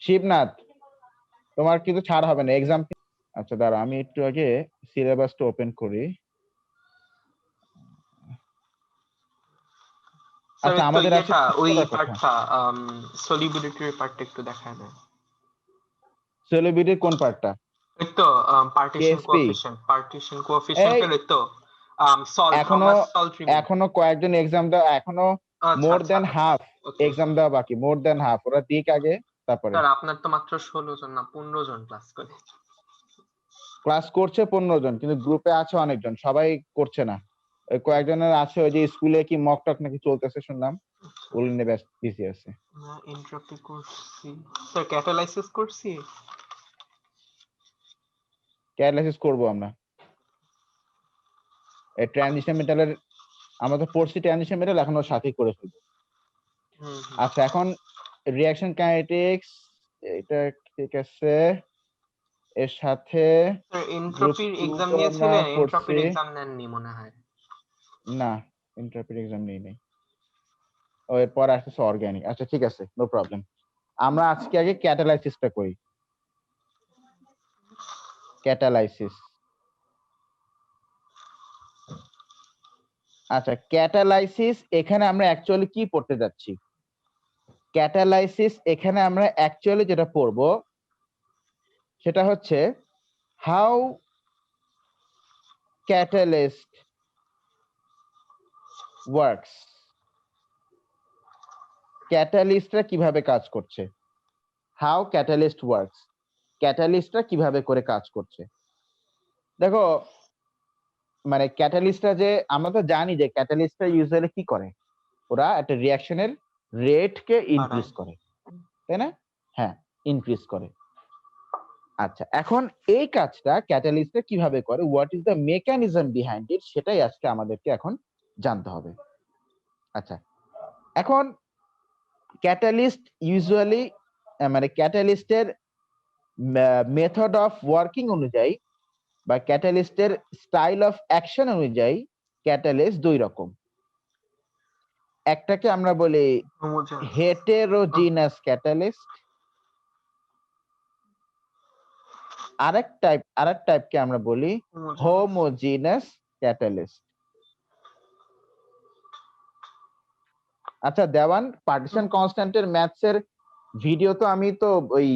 শিবনাথ, তোমার কিন্তু ছাড় হবে না এক্সাম। আচ্ছা দাঁড়া, আমি একটু আগে সিলেবাসটা ওপেন করি। আচ্ছা আমাদের আছে ওই কথা পার্টটা সলিবিলিটির পার্টটা একটু দেখায় দেন। সেলিব্রিটির কোন পার্টটা? এই তো পার্টিশন কেএসপি কোএফিশিয়েন্টের এই তো সল্ট, হাউ এখনো মাচ সল্ট রিমেইন। এখনো কয়েকজন এক্সাম দেওয়া, এখনো আচ্ছা মোর আচ্ছা দেন আচ্ছা হাফ ওকে এক্সাম ওকে। দেওয়া বাকি, মোর দেন হাফ। ওরা দিক আগে, তারপরে। স্যার আপনার তো মাত্র 16 জন না 15 জন ক্লাস করে। ক্লাস করছে 15 জন, কিন্তু গ্রুপে আছে অনেকজন, সবাই করছে না। ওই কয়েকজনের আছে, ওই যে স্কুলে কি মক টক নাকি চলতেছে শুনলাম, ওগুলো নিয়ে ব্যস্ত বিজি আছে। এনট্রপি করছি স্যার, ক্যাটালাইসিস করছি। ক্যাটালাইসিস করবো আমরা, এই ট্রানজিশন মেটালের আমরা তো পড়ছি, ট্রানজিশন মেটাল এখন ওর সাথেই করে ফেলবো। আচ্ছা এখন রিঅ্যাকশন কাইনেটিক্স, এটা ঠিক আছে, এর সাথে স্যার গ্রুপ এনট্রপির 2 এক্সাম তো আমরা নিয়েছিলেন, পড়ছি। এনট্রপির এক্সাম নেননি মনে হয়। না, ইন্টারপ্রিট এক্সাম নেই নাই। ও এরপর আসতেছে অর্গানিক। আচ্ছা ঠিক আছে, নো প্রবলেম। আমরা আজকে আগে ক্যাটালাইসিসটা করি। ক্যাটালাইসিস, আচ্ছা ক্যাটালাইসিস এখানে আমরা অ্যাকচুয়ালি কি পড়তে যাচ্ছি? ক্যাটালাইসিস এখানে আমরা অ্যাকচুয়ালি যেটা পড়ব সেটা হচ্ছে হাউ ক্যাটালিস্ট ওয়ার্কস। ক্যাটালিস্টরা কিভাবে কাজ করছে, হাউ ক্যাটালিস্ট ওয়ার্কস, ক্যাটালিস্টরা কিভাবে করে কাজ করছে। দেখো মানে ক্যাটালিস্টরা যে, আমরা তো জানি যে ক্যাটালিস্টরা ইউজুয়ালি কি করে, ওরা একটা রিঅ্যাকশনের রেটকে ইনক্রিজ করে, তাই না? হ্যাঁ, ইনক্রিজ করে। আচ্ছা এখন এই কাজটা ক্যাটালিস্টরা কিভাবে করে, what is the mechanism behind it, সেটাই আজকে আমাদেরকে এখন জানতে হবে। আচ্ছা এখন ক্যাটালিস্ট ইউজুয়ালি মানে ক্যাটালিস্টের মেথড অফ ওয়ার্কিং অনুযায়ী বা ক্যাটালিস্টের স্টাইল অফ অ্যাকশন অনুযায়ী ক্যাটালিস্ট দুই রকম। একটাকে আমরা বলি হেটেরোজিনাস ক্যাটালিস্ট, আরেক টাইপকে আমরা বলি হোমোজিনাস ক্যাটালিস্ট। আচ্ছা দেওয়ান, পার্টিশন কনস্ট্যান্টের ম্যাথস এর ভিডিও তো আমি তো ওই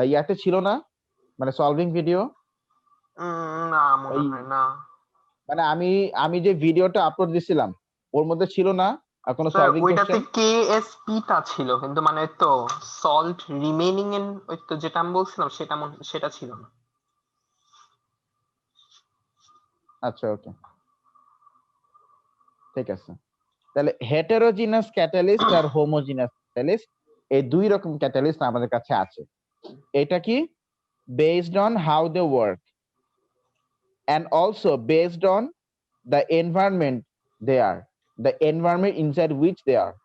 ইয়াতে ছিল না, মানে সলভিং ভিডিও। না মনে হয় না। মানে আমি যে ভিডিওটা আপলোড দিছিলাম ওর মধ্যে ছিল না আর কোনো স্যার সলভিং ওইটাতে কোশ্চেন। কেএসপি টা ছিল, কিন্তু মানে তো সল্ট রিমেইনিং এর ওই তো যেটা আমি বলছিলাম সেটা ছিল না। আচ্ছা ওকে ঠিক আছে, তাহলে হেটেরোজিনাস ক্যাটালিস্ট আর হোমোজিনাস ক্যাটালিস্ট, এই দুই রকম ক্যাটালিস্ট আমাদের কাছে আছে। এটা কি based on how they work and also based on the environment they are, the environment inside which they are.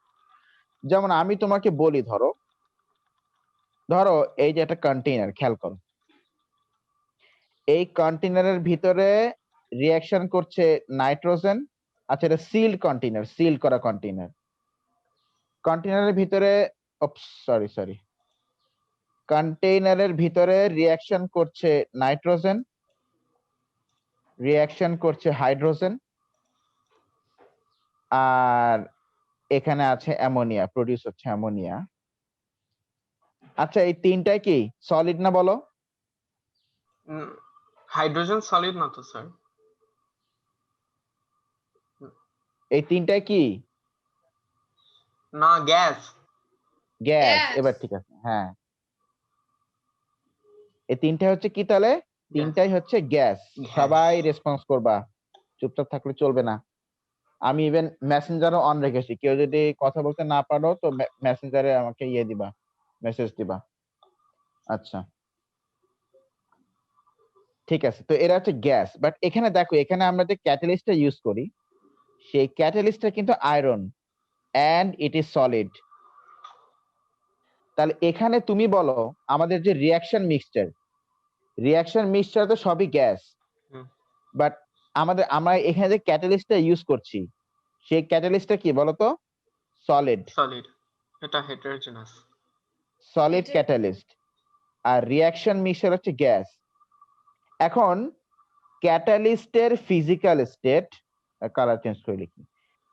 যেমন আমি তোমাকে বলি, ধরো ধরো এই যে একটা কন্টেইনার, খেয়াল করো, এই কন্টেইনারের ভিতরে রিঅ্যাকশন করছে নাইট্রোজেন। আচ্ছা এটা সিল্ড কন্টেইনার, সিল করা কন্টেইনার, কন্টেইনারের ভিতরে সরি কন্টেইনারের ভিতরে রিঅ্যাকশন করছে নাইট্রোজেন, রিঅ্যাকশন করছে হাইড্রোজেন, আর এখানে আছে অ্যামোনিয়া, প্রডিউস হচ্ছে অ্যামোনিয়া। আচ্ছা এই তিনটাই কি সলিড না বলো? হাইড্রোজেন সলিড না তো স্যার। এই তিনটাই কি? না গ্যাস। গ্যাস। এবার ঠিক আছে, হ্যাঁ এই তিনটাই হচ্ছে কি তাহলে? তিনটাই হচ্ছে গ্যাস। সবাই রেসপন্স করবা, চুপচাপ থাকলে চলবে না। আমি ইভেন মেসেঞ্জারও অন রেখেছি, কেউ যদি কথা বলতে না পারো তো মেসেঞ্জারে আমাকে দিবা, মেসেজ দিবা। আচ্ছা ঠিক আছে, তো এরা হচ্ছে গ্যাস। বাট এখানে দেখো, এখানে আমরা যে ক্যাটালিস্টটা ইউজ করি সেই ক্যাটালিস্টটা কিন্তু iron and it is solid. তাহলে এখানে তুমি বলো আমাদের যে রিঅ্যাকশন মিক্সচার তো সবই গ্যাস, বাট আমরা এখানে যে ক্যাটালিস্টটা ইউজ করছি সেই ক্যাটালিস্টটা কি বলতো? সলিড। সলিড, এটা হেটেরোজেনাস। Solid catalyst. আর রিঅ্যাকশন মিক্সচার হচ্ছে গ্যাস। এখন ক্যাটালিস্টের ফিজিক্যাল স্টেট, কালার চেঞ্জ করে লিখি,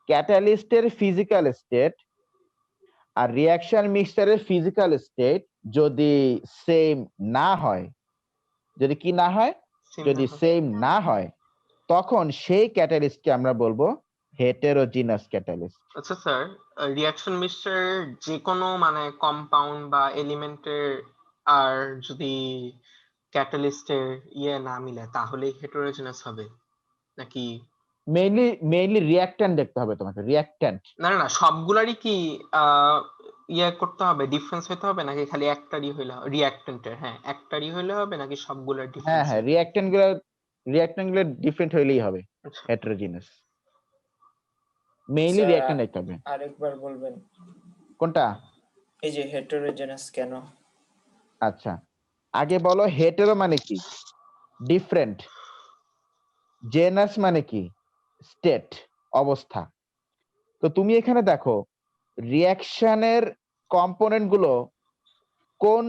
ক্যাটালিস্টের ফিজিক্যাল স্টেট আর রিঅ্যাকশন মিক্সচারের ফিজিক্যাল স্টেট যদি সেম না হয়, যদি কি না হয়, যদি সেম না হয়, তখন সেই ক্যাটালিস্টকে আমরা বলবো হেটেরোজিনাস ক্যাটালিস্ট। আচ্ছা স্যার, রিঅ্যাকশন মিক্সচার যে কোনো মানে কম্পাউন্ড বা এলিমেন্টের আর যদি ক্যাটালিস্টের না মিলে তাহলেই হেটেরোজেনাস হবে নাকি? মেইনলি রিঅ্যাক্ট্যান্ট দেখতে হবে তোমাকে, রিঅ্যাক্ট্যান্ট। না না না, সবগুলারই কি করতে হবে, ডিফারেন্স হতে হবে নাকি খালি একটারই হইলে রিঅ্যাক্ট্যান্টের? হ্যাঁ, একটারই হইলে হবে নাকি সবগুলার হ্যাঁ ডিফারেন্স? হ্যাঁ, রিঅ্যাক্ট্যান্ট গুলো ডিফারেন্ট হইলেই হবে হেটেরোজিনাস। মেইনলি স্যার রিঅ্যাক্ট্যান্ট দেখতে হবে। আরেকবার বলবেন কোনটা? এই যে হেটেরোজেনাস কেন? আচ্ছা, আগে বলো হেটেরো মানে কি? ডিফারেন্ট। জেনাস মানে কি? স্টেট, অবস্থা। তো তুমি এখানে দেখো রিঅ্যাকশনের কম্পোনেন্ট গুলো কোন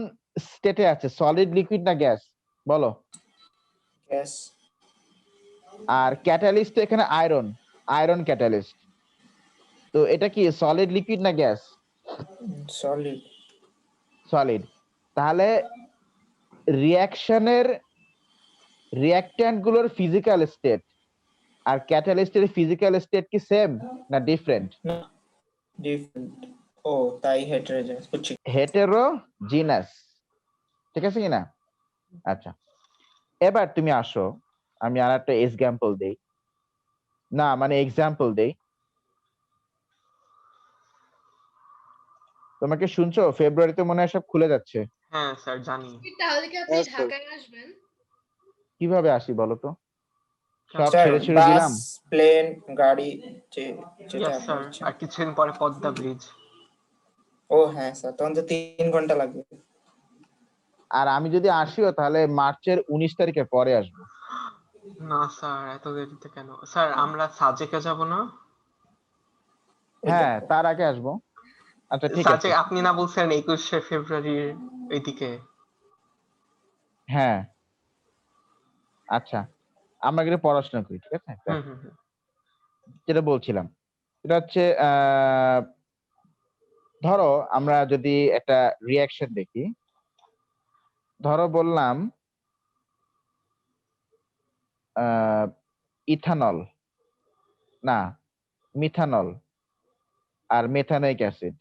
স্টেটে আছে, সলিড, লিকুইড না গ্যাস? বলো। গ্যাস। আর ক্যাটালিস্ট এখানে আয়রন, আয়রন ক্যাটালিস্ট। তো এটা কি সলিড, লিকুইড না গ্যাস? সলিড। সলিড। তাহলে রিঅ্যাকশনের রিঅ্যাক্ট্যান্ট গুলোর ফিজিক্যাল স্টেট আর ক্যাটালিস্টের ফিজিক্যাল স্টেট কি সেম না ডিফারেন্ট? না, ডিফারেন্ট। ও তাই হেটেরোজেনাস, বুঝছি। হেটেরোজিনাস, ঠিক আছে কিনা? আচ্ছা, এবার তুমি আসো, আমি আর একটা এক্সাম্পল দেই, না মানে এক্সাম্পল দেই। তোমাকে শুনছো? ফেব্রুয়ারিতে মনে হয় সব খুলে যাচ্ছে। হ্যাঁ স্যার জানি। তাহলে কি আপনি ঢাকায় আসবেন? কিভাবে আসি বলো তো? সব স্যার ছেড়ে ছেড়ে বাস, দিলাম। প্লেন, গাড়ি, যেটা ইয়েস আপনি স্যার, ইচ্ছা। আর কিছুদিন পরে পদ্মা ব্রিজ। ও হ্যাঁ স্যার, তখন তো 3 ঘন্টা লাগবে। আর আমি যদি আসিও তাহলে মার্চের 19 তারিখের পরে আসবো। না স্যার, এত দেরিতে কেন? স্যার আমরা সাজেকে যাব না? হ্যাঁ, তার আগে আসবো। আচ্ছা ঠিক আছে। সাজেক আপনি না বলছেন 21শে ফেব্রুয়ারির ওইদিকে? হ্যাঁ আচ্ছা, আমরা কিন্তু পড়াশোনা করি, ঠিক আছে? হুম হুম হুম। যেটা বলছিলাম এটা হচ্ছে ধরো আমরা যদি একটা রিঅ্যাকশন দেখি, ধরো বললাম ইথানল, না মিথানল আর মেথানিক অ্যাসিড,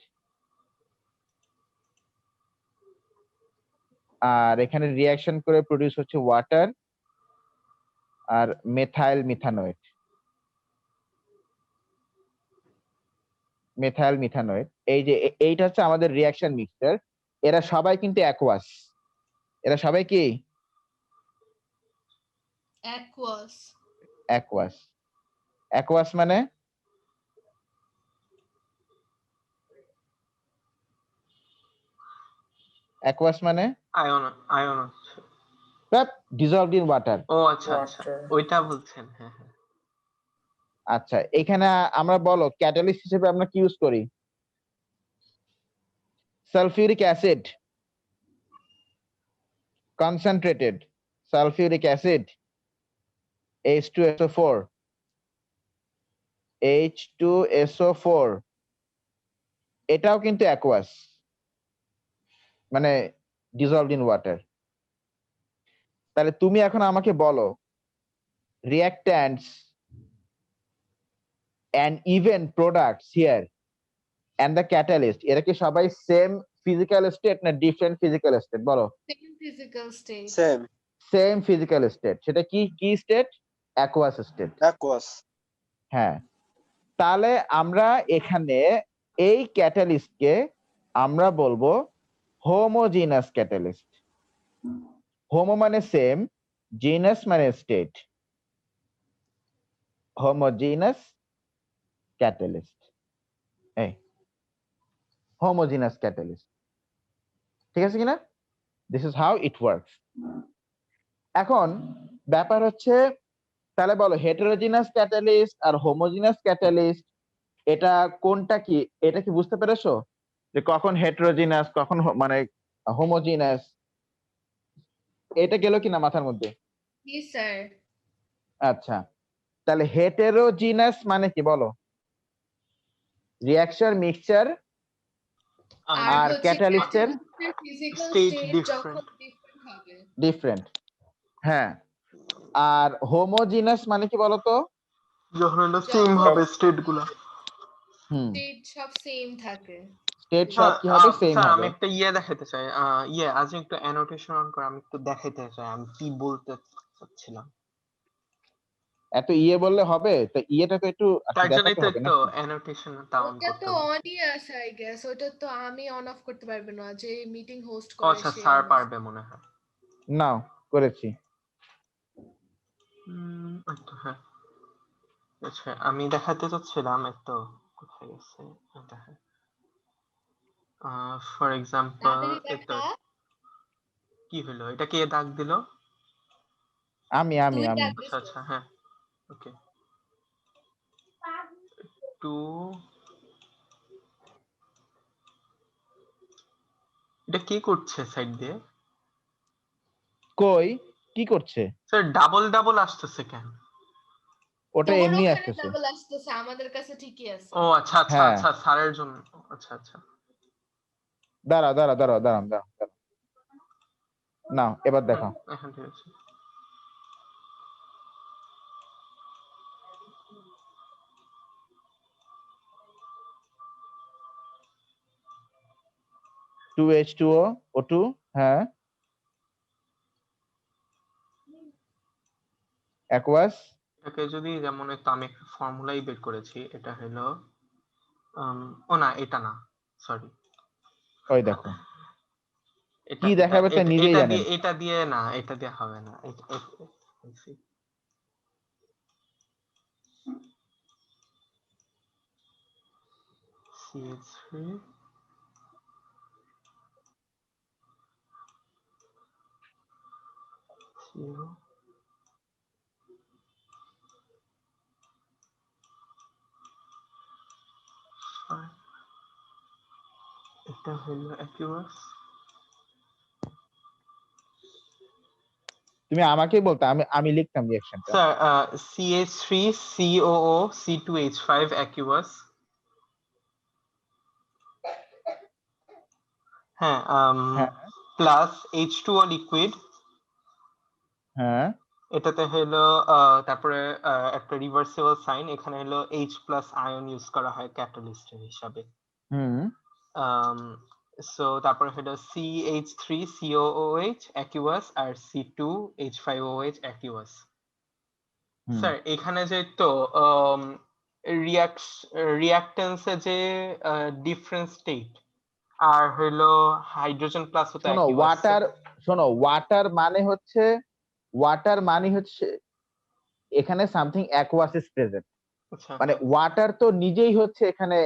আর এখানে রিঅ্যাকশন করে প্রডিউস হচ্ছে ওয়াটার আর মেথাইল মিথানোয়েট। মেথাইল মিথানোয়েট, এই যে এইটা হচ্ছে আমাদের রিঅ্যাকশন মিক্সচার। এরা সবাই কিন্তু অ্যাকোয়াস। এরা সবাই কি অ্যাকুয়াস। অ্যাকোয়াস? অ্যাকোয়াস মানে অ্যাকোয়াস মানে ion, ion. Dissolved in water. ও আচ্ছা আচ্ছা, ওয়াটার। ওইটা বলছেন, হ্যাঁ হ্যাঁ। আচ্ছা, এখানে আমরা বলো ক্যাটালিস্ট হিসেবে আমরা কি ইউজ করি? Sulphuric acid, concentrated sulphuric acid, H2SO4, H2SO4, এটাও কিন্তু অ্যাকোয়াস, মানে ডিজলভড ইন ওয়াটার। তাহলে তুমি এখন আমাকে বলো রিঅ্যাক্ট্যান্টস and even products here and the catalyst, এরা কি সবাই সেম ফিজিক্যাল স্টেট না ডিফারেন্ট ফিজিক্যাল স্টেট? বলো। Same physical state. Same physical state. সেটা কি কি স্টেট? Aqueous state. অ্যাকোয়াস। হ্যাঁ, তাহলে আমরা এখানে এই ক্যাটালিস্টকে আমরা বলবো হোমোজিনাস ক্যাটালিস্ট। হোমো মানে সেম, জিনাস মানে স্টেট। হোমোজিনাস ক্যাটালিস্ট, এই হোমোজিনাস ক্যাটালিস্ট, ঠিক আছে কিনা? This is how it works. এখন ব্যাপার হচ্ছে, তাহলে বলো হেটেরোজিনাস ক্যাটালিস্ট আর হোমোজিনাস ক্যাটালিস্ট এটা কোনটা কি? এটা কি বুঝতে পেরেছো যে কখন হেটেরোজিনাস কখন মানে হোমোজিনাস? এটা গেল কিনা মাথার মধ্যে? Yes, sir. আচ্ছা, তাহলে হেটেরোজিনাস মানে কি বলো? রিঅ্যাকশন মিক্সচার আর হচ্ছে ক্যাটালিস্টের ফিজিক্যাল State স্টেট যখন different. ডিফারেন্ট হবে। ডিফারেন্ট। হ্যাঁ, আর হোমোজিনাস মানে কি বলতো? যখন হলো যখন সেম হবে স্টেট গুলা। হুম, স্টেট সব সেম থাকে। স্টেট সব কি হবে? সেম স্যার আমি হবে। একটা দেখাতে চাই, আজ একটু অ্যানোটেশন অন করে আমি একটু দেখাইতে চাই আমি কি বলতে চাচ্ছিলাম। এত বললে হবে? তো ইয়েটা তো একটু তার জন্যই দেখাতে তো হবে না? একটু অ্যানোটেশনটা অন ওটা করতে তো হবে। অনই আছে আই গেস, ওটা তো আমি অন অফ করতে পারবো না, যে মিটিং হোস্ট ও করে আচ্ছা, সে স্যার on off। পারবে মনে হয়। নাও করেছি। আচ্ছা, হ্যাঁ, আচ্ছা আমি দেখাতে চাচ্ছিলাম একটু, কোথায় গেছে এটা? ফর এক্সাম্পল তাড়াতাড়ি এটা দেখা। কি হলো, এটা কে দাগ দিল? আমি তুই আচ্ছা ডাকছিস। আচ্ছা, হ্যাঁ, ওকে। টু, এটা কি করছে সাইড দিয়ে? কই কি করছে? স্যার ডাবল ডাবল আসতেছে কেন? ওটা তোর এমনি ওখানে আসতেছে। ডাবল আসতেছে, আমাদের কাছে ঠিকই আছে। ও আচ্ছা আচ্ছা হ্যাঁ, আচ্ছা, স্যারের জন্য। আচ্ছা আচ্ছা, দাঁড়াও দাঁড়াও দাঁড়াও দাঁড়াও দাঁড়াও দাঁড়াও। নাও এবার দেখাও। এখন ঠিক আছে। টু H2O O2, হ্যাঁ, অ্যাকুয়াস। এটাকে যদি যেমন একটু আমি একটা ফর্মুলাই বের করেছি, এটা হলো ও না, এটা না, সরি, ওই দেখো এটা কি এটা দেখাবে তা এটা নিজেই এটা জানেন। দিয়ে, এটা দিয়ে না, এটা দিয়ে হবে না। CH3 CO, এটা হলো অ্যাকিউয়াস। তুমি আমাকেই বলতে, আমি লিখতাম রিঅ্যাকশনটা। Sir CH3 COO C2H5 অ্যাকিউয়াস। হ্যাঁ, হ্যাঁ প্লাস H2O লিকুইড। হ্যাঁ এটাতে হলো তারপরে একটা রিভার্সিবল সাইন, এখানে হলো H প্লাস আয়ন ইউজ করা হয় ক্যাটালিস্টের হিসাবে। হুম সো তারপরে হলো CH3COOH অ্যাকিউয়াস আর C2H5OH অ্যাকিউয়াস। হুম স্যার এখানে যে তো রিঅ্যাকটেন্সে যে ডিফারেন্ট স্টেট আর হলো হাইড্রোজেন প্লাস হতো শোনো অ্যাকিউয়াস। ওয়াটার, শোনো ওয়াটার মানে হচ্ছে এখানে সামথিং অ্যাকুয়াস ইজ প্রেজেন্ট। আচ্ছা, মানে ওয়াটার তো নিজেই হচ্ছে এখানে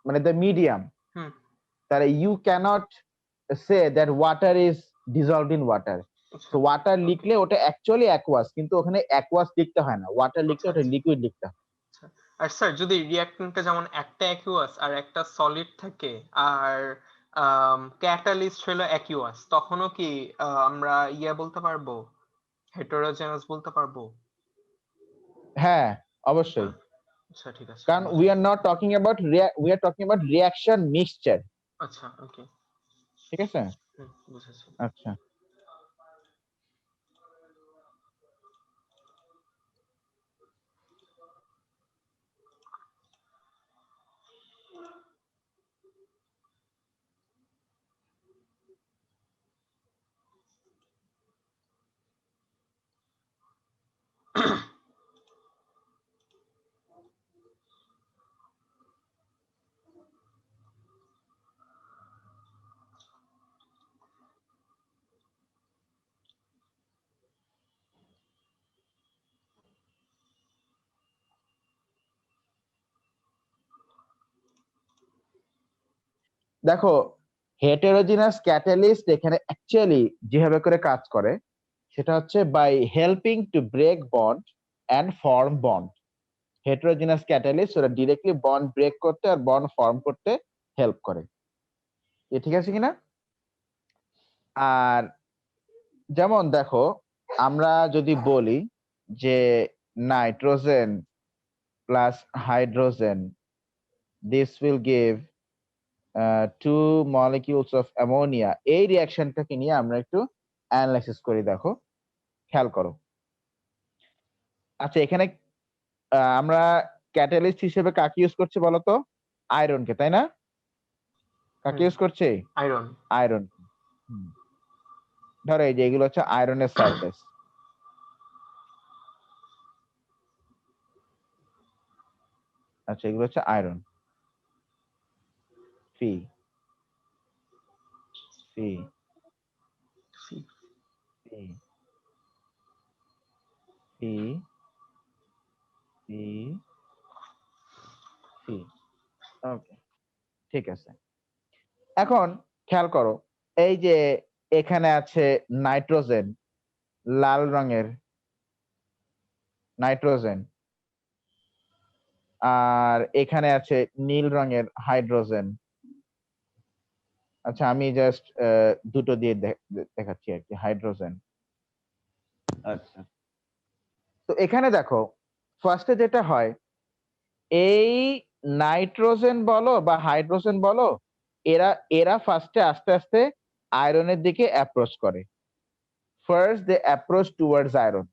মানে দ্য মিডিয়াম। হুম, তাহলে you can't say that water is dissolved in water. আচ্ছা, তো ওয়াটার ওকে, লিখলে ওটা অ্যাকচুয়ালি অ্যাকুয়াস, কিন্তু ওখানে অ্যাকুয়াস লিখতে হয় না, ওয়াটার লিখতে আচ্ছা ওটা আচ্ছা লিকুইড লিখতে হয়। আচ্ছা। আর স্যার যদি রিঅ্যাকট্যান্টে যেমন একটা অ্যাকিউয়াস আর একটা সলিড থাকে আর ক্যাটালিস্ট হলো অ্যাকিউয়াস, তখনও কি আমরা বলতে পারবো, হেটেরোজেনাস বলতে পারবো? হ্যাঁ অবশ্যই, আচ্ছা ঠিক আছে, কারণ we are not talking about we are talking about reaction mixture. আচ্ছা, ওকে, ঠিক আছে, বুঝেছি। আচ্ছা। দেখো হেটেরোজিনাস ক্যাটালিস্ট এখানে অ্যাকচুয়ালি যেভাবে করে কাজ করে সেটা হচ্ছে by helping to break bond and form bond. Heterogeneous catalyst ওরা ডিরেক্টলি বন্ড ব্রেক করতে আর বন্ড ফর্ম করতে হেল্প করে। ঠিক আছে কিনা? আর যেমন দেখো, আমরা যদি বলি যে nitrogen plus hydrogen, this will give 2 molecules of ammonia, এই রিঅ্যাকশনটাকে নিয়ে আমরা একটু অ্যানালাইসিস করি। দেখো, খেয়াল করো। আচ্ছা, এখানে আমরা ক্যাটালিস্ট হিসেবে কাকে ইউজ করছি বলতো? আয়রনকে, তাই না? কাকে ইউজ করছি? আয়রন। আয়রন। ধরো এই যে এগুলো হচ্ছে আয়রনের সারফেস। আচ্ছা, এগুলো হচ্ছে আয়রন। ফি ফি ফি ফি ফি ফি ওকে, ঠিক আছে। এখন খেয়াল করো, এই যে এখানে আছে নাইট্রোজেন, লাল রঙের নাইট্রোজেন, আর এখানে আছে নীল রঙের হাইড্রোজেন। আচ্ছা, আমি জাস্ট দুটো দিয়ে দেখাচ্ছি আর কি, হাইড্রোজেন। আচ্ছা, তো এখানে দেখো ফার্স্টে যেটা হয়, এই নাইট্রোজেন বলো বা হাইড্রোজেন বলো, এরা এরা ফার্স্টে আস্তে আস্তে আয়রনের দিকে অ্যাপ্রোচ করে। First they approach towards iron,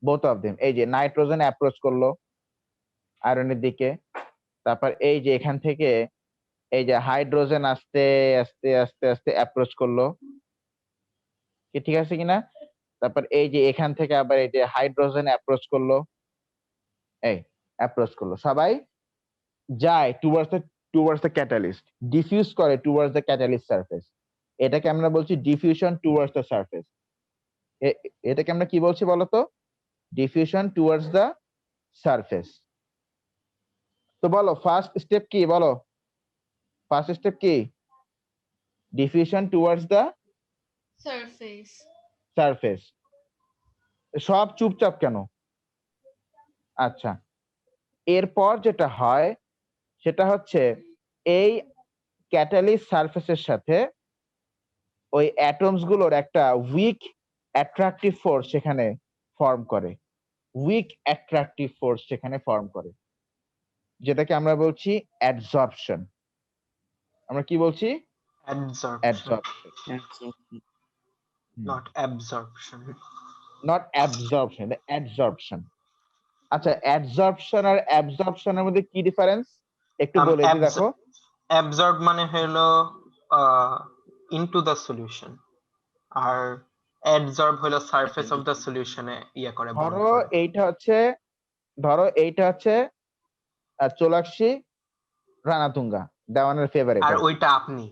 both of them. এই যে নাইট্রোজেন অ্যাপ্রোচ করলো আয়রনের দিকে, তারপর এই যে এখান থেকে এই যে হাইড্রোজেন আস্তে আস্তে আস্তে আস্তে অ্যাপ্রোচ করলো, কি ঠিক আছে কিনা? তারপর এই যে এখান থেকে আবার এই যে হাইড্রোজেন অ্যাপ্রোচ করলো, এই অ্যাপ্রোচ করলো, সবাই যায় টুয়ার্ডস দ্য ক্যাটালিস্ট, ডিফিউজ করে টুয়ার্ডস দ্য ক্যাটালিস্ট সারফেস। এটাকে আমরা বলছি ডিফিউশন টুয়ার্ডস দ্য সারফেস। এটাকে আমরা কি বলছি বলতো? Diffusion towards the surface. তো বলো ফার্স্ট স্টেপ কি? বলো ফার্স্ট স্টেপ কি? Diffusion towards the surface. Surface. সব চুপচাপ কেন? আচ্ছা, এরপর যেটা হয় সেটা হচ্ছে এই ক্যাটালিস্ট সারফেসের সাথে ওই অ্যাটমস গুলোর একটা উইক অ্যাট্রাকটিভ ফোর্স সেখানে ফর্ম করে। উইক অ্যাট্রাকটিভ ফোর্স সেখানে ফর্ম করে, যেটাকে আমরা বলছি অ্যাডসর্পশন। আমরা কি বলছি? Absorption, adsorption, not absorption. Not absorption, adsorption. আচ্ছা, অ্যাডসর্পশন আর অ্যাবজর্পশনের মধ্যে কি ডিফারেন্স একটু বলে দিই। দেখো, অ্যাবজর্ব মানে হলো ইনটু দ্য সলিউশন, আর অ্যাডজর্ব হলো সারফেস অফ দ্য সলিউশনে ইয়ে করে, বন্ড ধরো করে। এইটা হচ্ছে চোলাক্ষী রানাতুঙ্গা, দেওয়ানের ফেভারিট। আর ওইটা আপনি।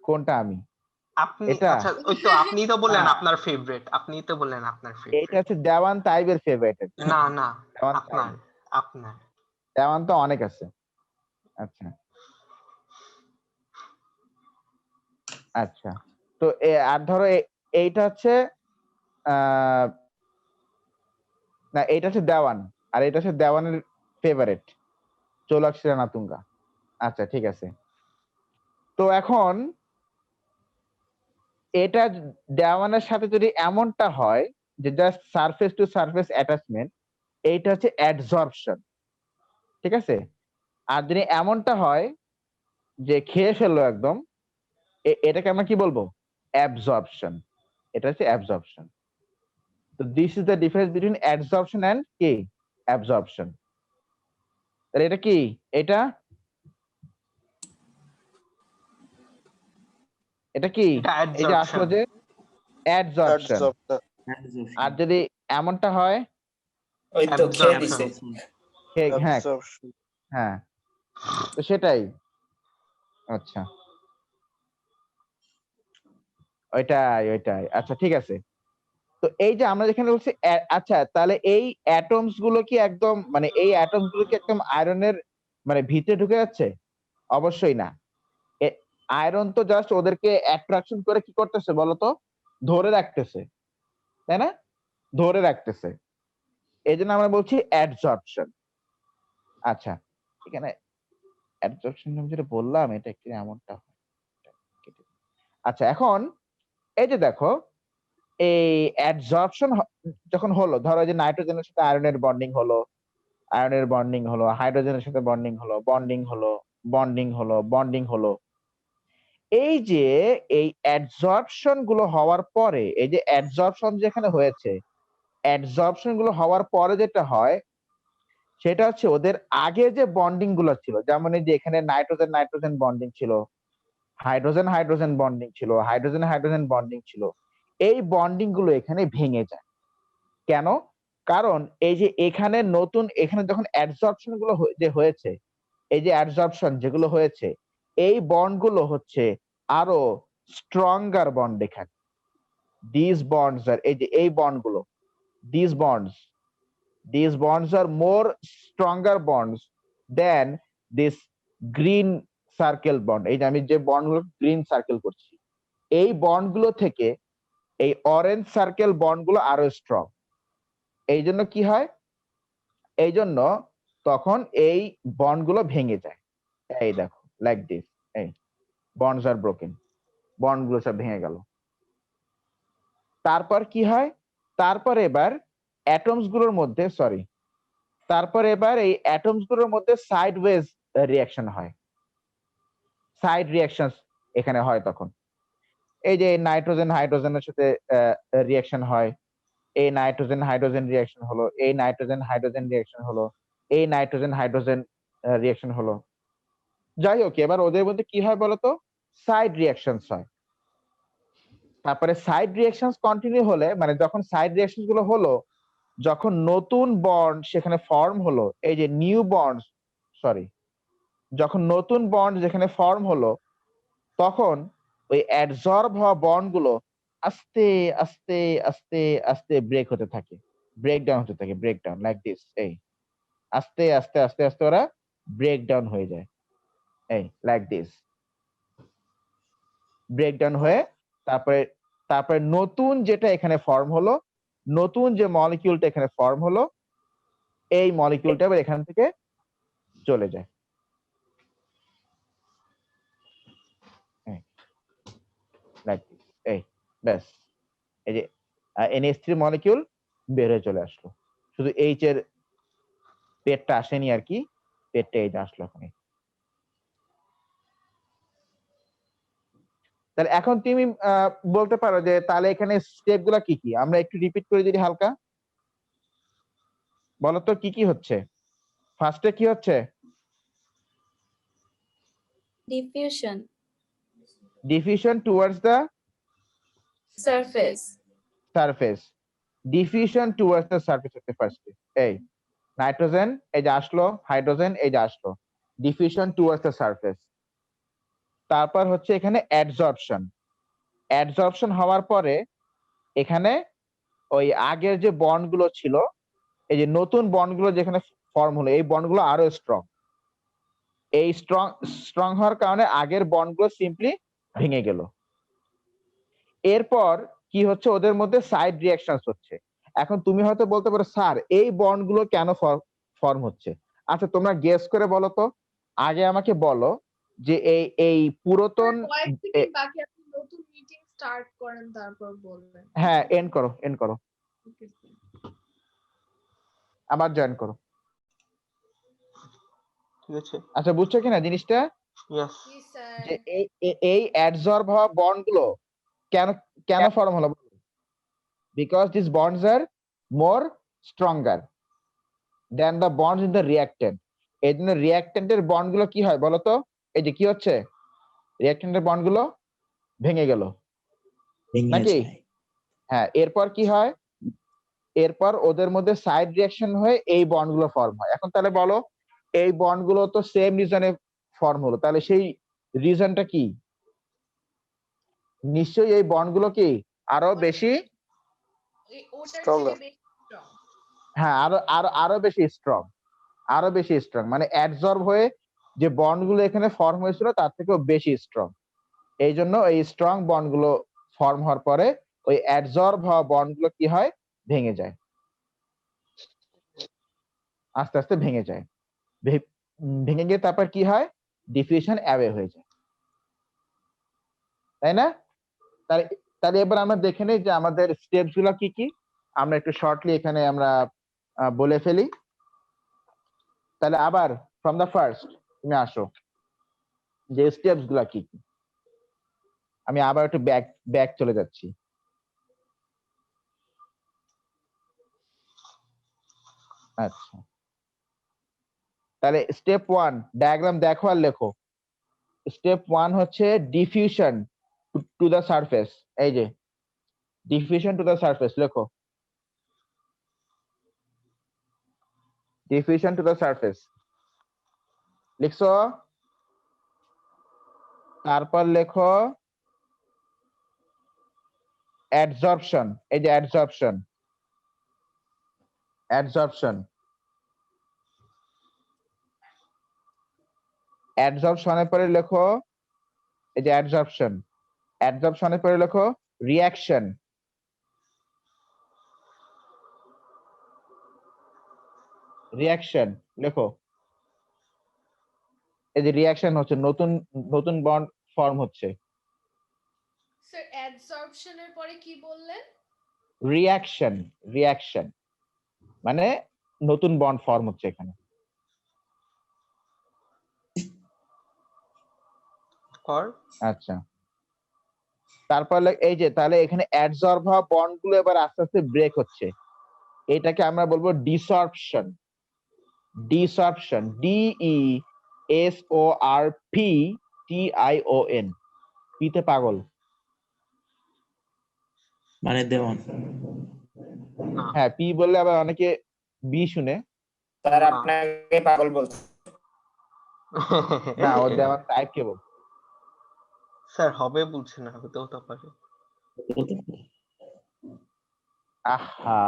কোনটা আমি? আপনি এটা? আচ্ছা, ওই তো আপনিই তো বললেন আপনার ফেভারিট, আপনিই তো বললেন আপনার এটা ফেভারিট। হচ্ছে দেওয়ান তাইবের ফেভারিট। না না, দেওয়ান আপনার তাইব। আপনার দেওয়ান তো অনেক আছে। আচ্ছা আচ্ছা, তো আর ধরো এইটা হচ্ছে না, এইটা হচ্ছে দেওয়ান, আর এটা হচ্ছে দেওয়ানের ফেভারিট, চোলাক্ষী রানাতুঙ্গা। আচ্ছা, ঠিক আছে। তো এখন এটা দেওয়ানের সাথে যদি এমনটা হয় যে just surface two surface attachment, এইটা হচ্ছে অ্যাডসর্পশন, ঠিক আছে? আর যদি এমনটা হয় যে খেয়ে ফেললো একদম, এটাকে আমরা কি বলবো? অ্যাবজর্পশন। এটা হচ্ছে অ্যাবজর্পশন। তো this is the difference between adsorption and কি? অ্যাবজর্পশন। তাহলে এটা কি? এটা কি? এই যে আসলো যে অ্যাডসর্পশন। আর যদি এমনটা হয়, ওই তো খেয়ে দিছে। হ্যাঁ হ্যাঁ, তো সেটাই। আচ্ছা, ওইটাই। আচ্ছা, ঠিক আছে। তো এই যে আমরা যেখানে বলছি, আচ্ছা তাহলে এই অ্যাটমস গুলো কি একদম, মানে এই অ্যাটমস গুলো কি একদম আয়রনের মানে ভিতরে ঢুকে যাচ্ছে? অবশ্যই না। আয়রন তো জাস্ট ওদেরকে অ্যাট্রাকশন করে কি করতেছে বলতো? ধরে রাখতেছে, তাই না? ধরে রাখতেছে। এই জন্য আমরা বলছি অ্যাডসর্পশন। আচ্ছা, এখানে অ্যাডসর্পশন আমি যেটা বললাম, এটা একটু এমনটা হয়। আচ্ছা, এখন এই যে দেখো, এই অ্যাডসর্পশন যখন হলো, ধরো যে নাইট্রোজেনের সাথে আয়রনের বন্ডিং হলো, আয়রনের বন্ডিং হলো, হাইড্রোজেনের সাথে বন্ডিং হলো, বন্ডিং হলো, বন্ডিং হলো, বন্ডিং হলো। এই যে এই অ্যাডসর্পশন গুলো হওয়ার পরে, এই যে অ্যাডসর্পশন যেখানে হয়েছে, অ্যাডসর্পশন গুলো হওয়ার পরে যেটা হয় সেটা হচ্ছে ওদের আগে যে বন্ডিং গুলো ছিল, যেমন এই যে এখানে নাইট্রোজেন নাইট্রোজেন বন্ডিং ছিল, হাইড্রোজেন হাইড্রোজেন বন্ডিং ছিল, হাইড্রোজেন হাইড্রোজেন বন্ডিং ছিল, এই বন্ডিং গুলো এখানে ভেঙে যায়। কেন? কারণ এই যে এখানে নতুন, এখানে যখন অ্যাডসর্পশন গুলো যে হয়েছে, এই যে অ্যাডসর্পশন যেগুলো হয়েছে, এই বন্ড গুলো হচ্ছে আরো স্ট্রঙ্গার বন্ড। এখানে দিস বন্ডস আর, এই যে এই বন্ড গুলো, these bonds are more stronger bonds than this green circle bond। এই যে আমি যে বন্ড গুলো গ্রিন সার্কেল করছি, এই বন্ড গুলো থেকে এই অরেঞ্জ সার্কেল বন্ড গুলো আরো স্ট্রং। এই জন্য কি হয়, এই জন্য তখন এই বন্ড গুলো ভেঙে যায়। এই দেখো, লাইক দিস, এই বন্ডস আর ব্রোকেন, বন্ড গুলো সব ভেঙে গেল। তারপর কি হয়, তারপর এবার অ্যাটমস গুলোর মধ্যে, সরি, তারপর এবার এই অ্যাটমস গুলোর মধ্যে সাইডওয়েজ রিঅ্যাকশন হয়, সাইড রিঅ্যাকশন এখানে হয়। তখন এই যে নাইট্রোজেন হাইড্রোজেনের সাথে রিঅ্যাকশন হয়, এই নাইট্রোজেন হাইড্রোজেন রিঅ্যাকশন হলো, এই নাইট্রোজেন হাইড্রোজেন রিঅ্যাকশন হলো, এই নাইট্রোজেন হাইড্রোজেন রিঅ্যাকশন হলো। যাই হোক, এবার ওদের মধ্যে কি হয় বলতো, সাইড রিঅ্যাকশনস হয়। তারপরে সাইড রিঅ্যাকশনস কন্টিনিউ হলে, মানে যখন সাইড রিঅ্যাকশন গুলো হলো, যখন নতুন বন্ড সেখানে ফর্ম হলো, এই যে নিউ বন্ড, সরি, যখন নতুন বন্ড যেখানে ফর্ম হলো, তখন ওই অ্যাডসর্ব হওয়া বন্ড গুলো আস্তে আস্তে আস্তে আস্তে ব্রেক হতে থাকে, ব্রেকডাউন হতে থাকে, ব্রেকডাউন লাইক দিস। এই আস্তে আস্তে আস্তে আস্তে ওরা ব্রেকডাউন হয়ে যায়, এই লাইক দিস, ব্রেকডাউন হয়ে তারপরে তারপরে নতুন যেটা এখানে ফর্ম হলো, নতুন যে মলিকিউলটা এখানে ফর্ম হলো, এই মলিকিউলটা এবার এখান থেকে চলে যায়। লাইক দিস, এই ব্যাস, এই যে NH3 মলিকিউল বের হয়ে চলে আসলো, শুধু এইচ এর পেটটা আসেনি আর কি, পেটটা এই যে আসলো ওখানে। তাহলে এখন তুমি বলতে পারো যে তাহলে এখানে স্টেপ গুলা কি কি, আমরা একটু রিপিট করে দিই হালকা। বলো তো কি কি হচ্ছে, ফার্স্টে কি হচ্ছে? Diffusion. Diffusion towards the Surface. Surface, diffusion towards the surface হচ্ছে ফার্স্টে। এই নাইট্রোজেন এই যে আসলো, হাইড্রোজেন এই যে আসলো, ডিফিউশন টুয়ার্ডস দ্য সারফেস। তারপর হচ্ছে এখানে অ্যাডসর্পশন, অ্যাডসর্পশন হওয়ার পরে এখানে ওই আগের যে বন্ড গুলো ছিল, এই যে নতুন বন্ড গুলো যেখানে ফর্ম হলো, এই বন্ড গুলো আরো স্ট্রং। এই স্ট্রং হওয়ার কারণে আগের বন্ড গুলো সিম্পলি ভেঙে গেল। এরপর কি হচ্ছে, ওদের মধ্যে সাইড রিঅ্যাকশন হচ্ছে। এখন তুমি হয়তো বলতে পারো স্যার এই বন্ড গুলো কেন ফর্ম হচ্ছে। আচ্ছা তোমরা গেস করে বলো তো, আগে আমাকে বলো যে এই পুরাতন, কয়েক সেকেন্ড বাকি, আপনি নতুন মিটিং স্টার্ট করেন তারপর বলবেন। হ্যাঁ এন্ড করো, এন্ড করো, Okay, sir. আবার জয়েন করো। ঠিক আছে, আচ্ছা বুঝছো কিনা জিনিসটা, ইয়েস। Yes, sir. যে এই অ্যাডসর্ব হওয়া বন্ড গুলো কেন কেন ফর্ম হলো? Because this bonds are more stronger than the bonds in the reactant. এই জন্য রিঅ্যাক্টেন্টের বন্ড গুলো কি হয় বলতো, এই যে কি হচ্ছে, রিঅ্যাক্টেন্টের বন্ড গুলো ভেঙে গেল নাকি? হ্যাঁ, এরপর কি হয়, এরপর ওদের মধ্যে সাইড রিঅ্যাকশন হয়ে এই বন্ড গুলো ফর্ম হয়। এখন তাহলে বলো, এই বন্ড গুলো তো সেম রিজনে ফর্ম হলো, তাহলে সেই রিজনটা কি? নিশ্চয়ই এই বন্ড গুলো কি আরো বেশি, ওটার Stronger. থেকে বেশি strong. হ্যাঁ আরো আরো আরো বেশি স্ট্রং, আরো বেশি স্ট্রং, মানে অ্যাডসর্ব হয়ে যে বন্ড গুলো এখানে ফর্ম হয়েছিল তার থেকেও বেশি স্ট্রং। এই জন্য এই স্ট্রং বন্ড গুলো ফর্ম হওয়ার পরে ওই অ্যাডসর্ব হওয়া বন্ড গুলো কি হয়, ভেঙে যায়, আস্তে আস্তে ভেঙে যায়। ভেঙে গিয়ে তারপর কি হয়, ডিফিউশন অ্যাওয়ে হয়ে যায়, তাই না? তাহলে এবার আমরা দেখে নিই যে আমাদের স্টেপস গুলো কি কি। আমরা একটু শর্টলি এখানে আমরা বলে ফেলি। তাহলে আবার ফ্রম দ্য ফার্স্ট তুমি আসো যে স্টেপস গুলা কি কি। আমি আবার একটু ব্যাক চলে যাচ্ছি। আচ্ছা, তাহলে স্টেপ 1 ডায়াগ্রাম দেখো আর লেখো। স্টেপ 1 হচ্ছে ডিফিউশন টু দ্য সারফেস। এই যে ডিফিউশন টু দ্য সারফেস লেখো, ডিফিউশন টু দ্য সারফেস লিখছো। তারপর লেখো অ্যাডসর্পশন। এই যে অ্যাডসর্পশন, অ্যাডসর্পশন, অ্যাডসর্পশনের পরে লেখো এই যে অ্যাডসর্পশন, অ্যাডসর্পশনের পরে লেখো রিঅ্যাকশন, রিঅ্যাকশন লেখো। এই যে রিঅ্যাকশন হচ্ছে নতুন নতুন বন্ড ফর্ম হচ্ছে। স্যার অ্যাডসর্পশন এর পরে কি বললেন? রিঅ্যাকশন, রিঅ্যাকশন মানে নতুন বন্ড ফর্ম হচ্ছে এখানে। আচ্ছা, তারপর এই যে তাহলে এখানে অ্যাডসর্ব হওয়া বন্ড গুলো এবার আস্তে আস্তে ব্রেক হচ্ছে। এটাকে আমরা বলবো ডিসর্পশন। ডিসর্পশন, DESORPTION, পিতে পাগল। মানে দেওয়ান। না হ্যাঁ, পি বললে আবার অনেকে বি শুনে। স্যার না। আপনাকে পাগল বলছে। না, ও দেওয়ান টাইপ কেবল। স্যার হবে বলছে না, হতেও তো পারে। আহা,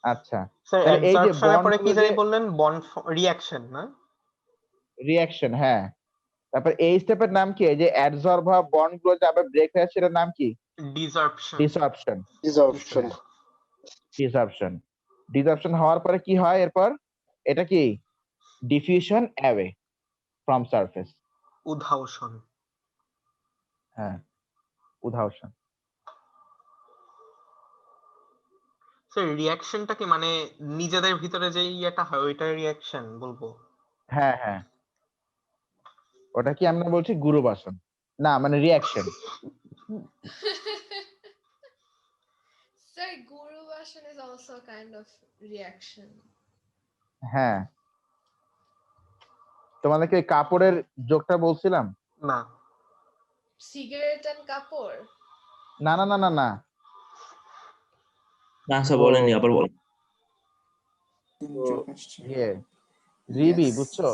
আচ্ছা, স্যার তাহলে এই যে অ্যাডসর্পশনের পরে কি বন্ড জানি বললেন? বন্ড রিঅ্যাকশন না? রিঅ্যাকশন, হ্যাঁ। তারপর এই স্টেপের নাম কি? এই যে অ্যাডসর্ব হওয়া বন্ড গুলো যে আবার ব্রেক হয় সেটার নাম কি? ডিসর্পশন। ডিসর্পশন। ডিসঅপশন। ডিসর্পশন, ডিসর্পশন হওয়ার পরে কি হয় এরপর? এটা কি? Diffusion away from surface. উদ্ভাবসন। হ্যাঁ, উদ্ভাবসন। স্যার রিঅ্যাকশনটা কি মানে নিজেদের ভিতরে যে ইয়েটা হয় ওইটা রিঅ্যাকশন বলবো? হ্যাঁ হ্যাঁ, ওটা কি আমরা বলছি গুরুবাসন, না মানে reaction. Sir, Guru version is also a kind of reaction. হ্যাঁ, তোমাদেরকে কাপড়ের যোগটা বলছিলাম না। Cigarette and kapor. না না না না না, না স্যার বলেননি, আবার বলেন। ইয়ে রিবি, Yes. বুঝছো?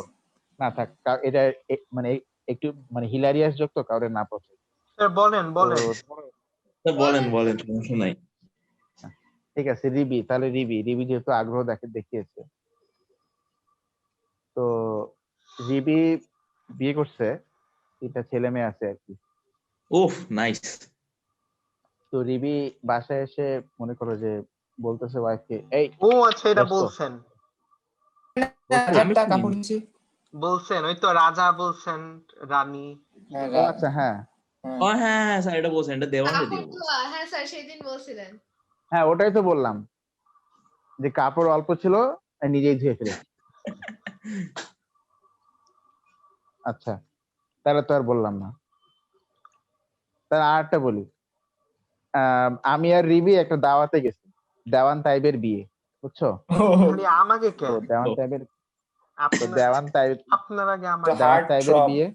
না থাক, এটা মানে একটু মানে হিলারিয়াস যোগ তো কাউরে না পছন্দ। স্যার বলেন বলেন। স্যার বলেন, সমস্যা নাই। ঠিক আছে, রিবি, তাহলে রিবি যেহেতু আগ্রহ দেখিয়েছে, তো রিবি বিয়ে করছে, 3টা ছেলে মেয়ে আছে আর কি। উফ, নাইস। তো রিবি বাসায় এসে মনে করো যে বলতেছে ওয়াইফকে, এই ও আচ্ছা, এটা দোস্ত, বলছেন হাজার আমি টাকা শুনিনি। পড়ছে। বলছেন ওই তো রাজা বলছেন, রানী। হ্যাঁ, ও আচ্ছা, হ্যাঁ ও হ্যাঁ স্যার, এটা বলছেন, এটা দেওয়ানটা দিয়ে কাপড় বলছেন। ধোয়া, হ্যাঁ স্যার সেদিন বলছিলেন। হ্যাঁ, ওটাই তো বললাম যে কাপড় অল্প ছিল, নিজেই ধুয়ে ফেলেছি। আচ্ছা, তাহলে তো আর বললাম না। তাহলে আর একটা বলি, আমি আর রিবি একটা দাওয়াতে গেছি, দেওয়ান তাইবের বিয়ে, বুঝছো? খালি আমাকে তো কেন? দেওয়ান তাইবের, তো আপনার দেওয়ান তাইব, আপনার আগে আমার। তো দেওয়ান heart তাইবের throb, বিয়ে।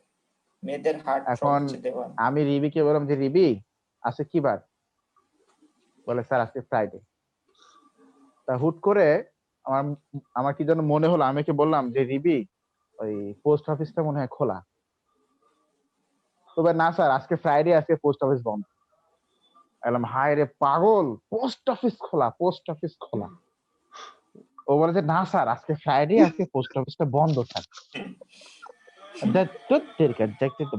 মেয়েদের হার্ট এখন আমি রিবিকে বললাম যে রিবি আজকে কি বার? বলে স্যার আজকে ফ্রাইডে। তা হুট করে আমার আমার কি যেন মনে হলো, আমি কি বললাম যে রিবি ওই পোস্ট অফিসটা মনে হয় খোলা। তবে না স্যার, আজকে ফ্রাইডে, আজকে পোস্ট অফিস বন্ধ। বললাম হায় রে পাগল, পোস্ট অফিস খোলা, পোস্ট অফিস খোলা। ও বলে যে না স্যার, আজকে ফ্রাইডে, আজকে পোস্ট অফিসটা বন্ধ স্যার।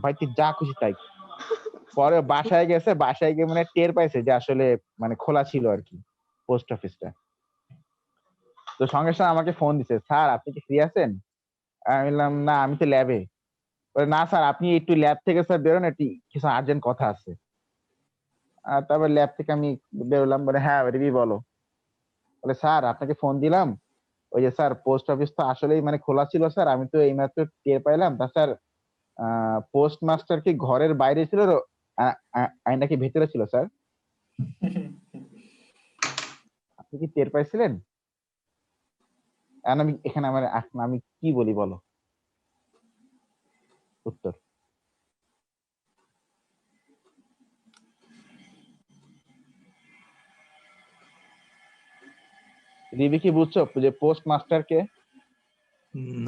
ভাই তুই যা খুশি তাই। পরে বাসায় গেছে, বাসায় গিয়ে মানে টের পাইছে যে আসলে মানে খোলা ছিল আর কি পোস্ট অফিসটা। তো সঙ্গে সঙ্গে আমাকে ফোন দিছে, স্যার আপনি কি ফ্রি আছেন? আমি বললাম না, আমি তো ল্যাবে। না স্যার, আপনি একটু ল্যাব থেকে স্যার বেরোন, একটু কিছু আর্জেন্ট কথা আছে। আর তারপর ল্যাব থেকে আমি বেরোলাম, বলে হ্যাঁ রিবি বলো। বলে স্যার আপনাকে ফোন দিলাম, ওই যে স্যার পোস্ট অফিস তো আসলেই মানে খোলা ছিল স্যার, আমি তো এইমাত্র টের পাইলাম। তা স্যার পোস্ট মাস্টার কি ঘরের বাইরে ছিল, আয়না কি ভেতরে ছিল স্যার? আপনি কি টের পাইছিলেন? এখন আমি এখানে এখন আমি কি বলি বলো উত্তর? রিবি কি বুঝছো যে পোস্ট মাস্টার কে?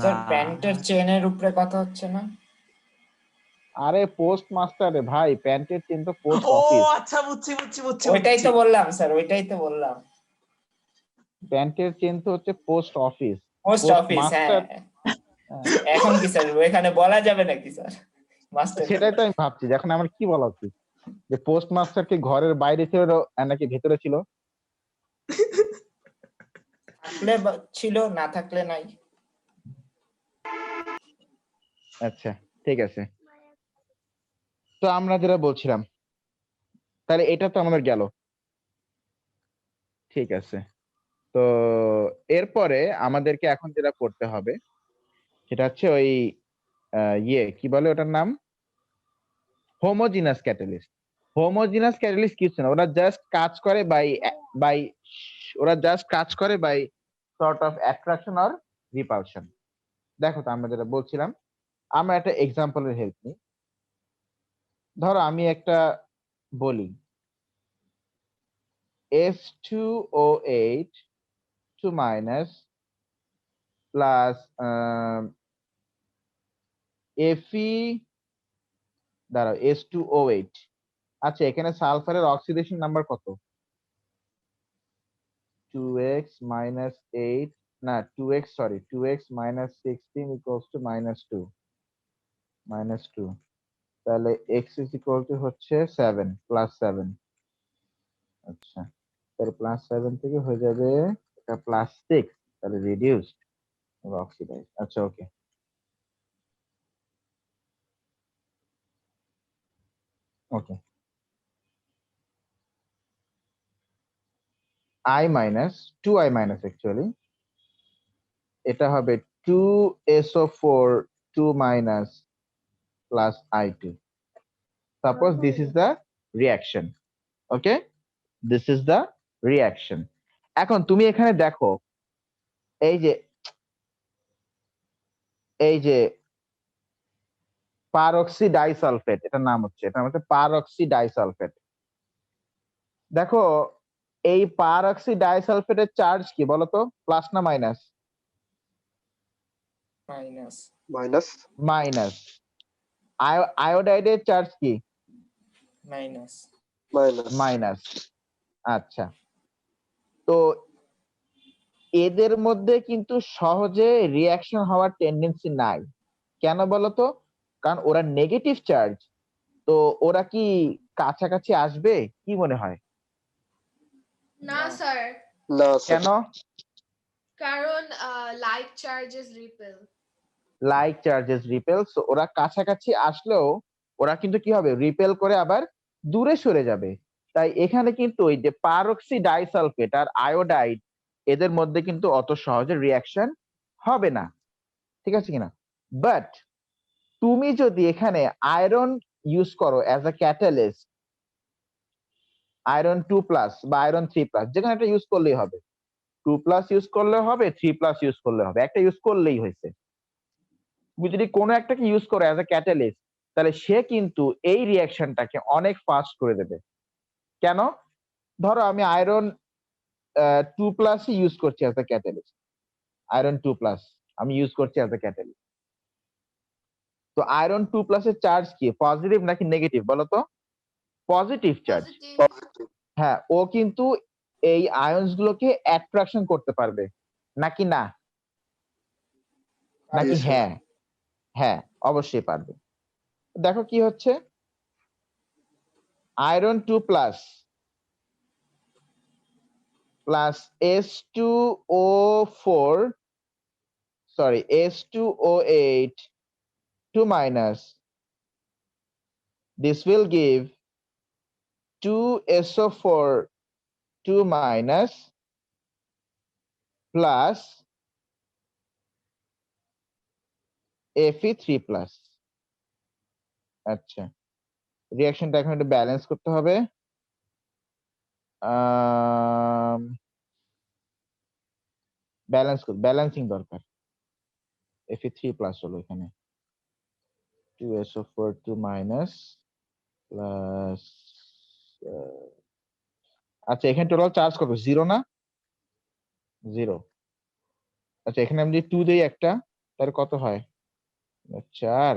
স্যার প্যান্টের চেনের উপরে কথা হচ্ছে না? আরে পোস্ট মাস্টার রে ভাই, প্যান্টের চেন তো পোস্ট ও অফিস। আচ্ছা, বুঝছি বুঝছি বুঝছি ওইটাই বুঝছি। তো বললাম স্যার, ওইটাই তো বললাম। প্যান্টের চেন তো হচ্ছে post office. Post post office, হ্যাঁ। মাস্টার, এখন কি স্যার এখানে বলা যাবে নাকি স্যার মাস্টার? সেটাই তো আমি ভাবছি যে এখন আমার কি বলা উচিত, যে পোস্ট মাস্টার কি ঘরের বাইরে ছিল নাকি ভেতরে ছিল? থাকলে ছিল, না থাকলে নাই। আচ্ছা ঠিক আছে, তো আমরা যেটা বলছিলাম, তাহলে এটা তো আমাদের গেল। ঠিক আছে, তো এরপরে আমাদেরকে এখন যেটা করতে হবে সেটা হচ্ছে ওই কি বলে ওটার নাম, হোমোজিনাস ক্যাটালিস্ট। হোমোজিনাস ক্যাটালিস্ট কিছু না, ওরা জাস্ট কাজ করে বাই ওরা জাস্ট কাজ করে by sort of attraction or repulsion. দেখো তো আমরা যেটা বলছিলাম, আমরা একটা এক্সাম্পলের হেল্প নিই। ধরো আমি একটা বলি S2O8 2 মাইনাস প্লাস Fe, দাঁড়াও S2O8। আচ্ছা এখানে সালফারের অক্সিডেশন নাম্বার কত? 2x minus 8, না 2x, sorry 2x minus 16 equals to minus 2। তাহলে x is equal to হচ্ছে 7 plus 7। আচ্ছা তাহলে প্লাস 7 থেকে হয়ে যাবে এটা প্লাস 6, তাহলে রিডিউসড অক্সিডাইজ। আচ্ছা ওকে, ওকে I minus 2I minus actually এটা হবে 2SO4 2 minus plus I2. Suppose this is the reaction. Okay, this is the reaction. এখন তুমি এখানে দেখো এই যে পারঅক্সি ডাইসালফেট, এটার নাম হচ্ছে, এটা হচ্ছে পারঅক্সি ডাইসালফেট। দেখো এই পারঅক্সি ডাইসালফেটের চার্জ কি বলতো, প্লাস না মাইনাস? মাইনাস। মাইনাস। মাইনাস। আয়োডাইডের চার্জ কি? মাইনাস। মাইনাস। মাইনাস। আচ্ছা, তো এদের মধ্যে কিন্তু সহজে রিয়াকশন হওয়ার টেন্ডেন্সি নাই। কেন বলতো? কারণ ওরা নেগেটিভ চার্জ, তো ওরা কি কাছাকাছি আসবে কি মনে হয়? না স্যার, না স্যার। কেন? কারণ like charges repel. Like charges repels, ওরা কাছাকাছি আসলেও ওরা কিন্তু কি হবে, রিপেল করে আবার দূরে সরে যাবে। তাই এখানে কিন্তু ওই যে পারঅক্সি ডাইসালফেট আর আয়োডাইড, এদের মধ্যে কিন্তু অত সহজে রিয়াকশন হবে না, ঠিক আছে কিনা? বাট তুমি যদি এখানে আয়রন ইউজ করো অ্যাজ আ ক্যাটালিস্ট, আয়রন 2+ বা আয়রন 3+, যেখানে একটা ইউজ করলেই হবে, 2+ ইউজ করলে হবে, 3+ ইউজ করলে হবে, একটা ইউজ করলেই হয়েছে। তুমি যদি কোনো একটাকে ইউজ করো অ্যাজ এ ক্যাটালিস্ট, তাহলে সে কিন্তু এই রিয়াকশনটাকে অনেক ফাস্ট করে দেবে। কেন? ধরো আমি আয়রন 2+ ইউজ করছি অ্যাজ এ ক্যাটালিস্ট, আয়রন 2+ আমি ইউজ করছি অ্যাজ এ ক্যাটালিস্ট। তো আয়রন 2+ এর চার্জ কি, পজিটিভ নাকি নেগেটিভ বলো তো? Positive charge. পজিটিভ। হ্যাঁ, ও কিন্তু এই আয়নস গুলোকে অ্যাট্রাকশন করতে পারবে নাকি না? নাকি? Yes, sir. হ্যাঁ, হ্যাঁ অবশ্যই পারবে। দেখো কি হচ্ছে, iron 2+ plus S2O4, sorry S2O8 2 minus, this will give 2SO4 2 minus plus Fe3 plus। আচ্ছা, রিঅ্যাকশনটা এখন একটু ব্যালেন্স করতে হবে। ব্যালেন্সিং দরকার। Fe3 প্লাস হলো এখানে 2SO4 2 মাইনাস প্লাস, আচ্ছা এখানে টোটাল চার্জ কত, 0 না? 0। আচ্ছা এখানে আমি যদি 2 দেই একটা, তাহলে কত হয়? 4,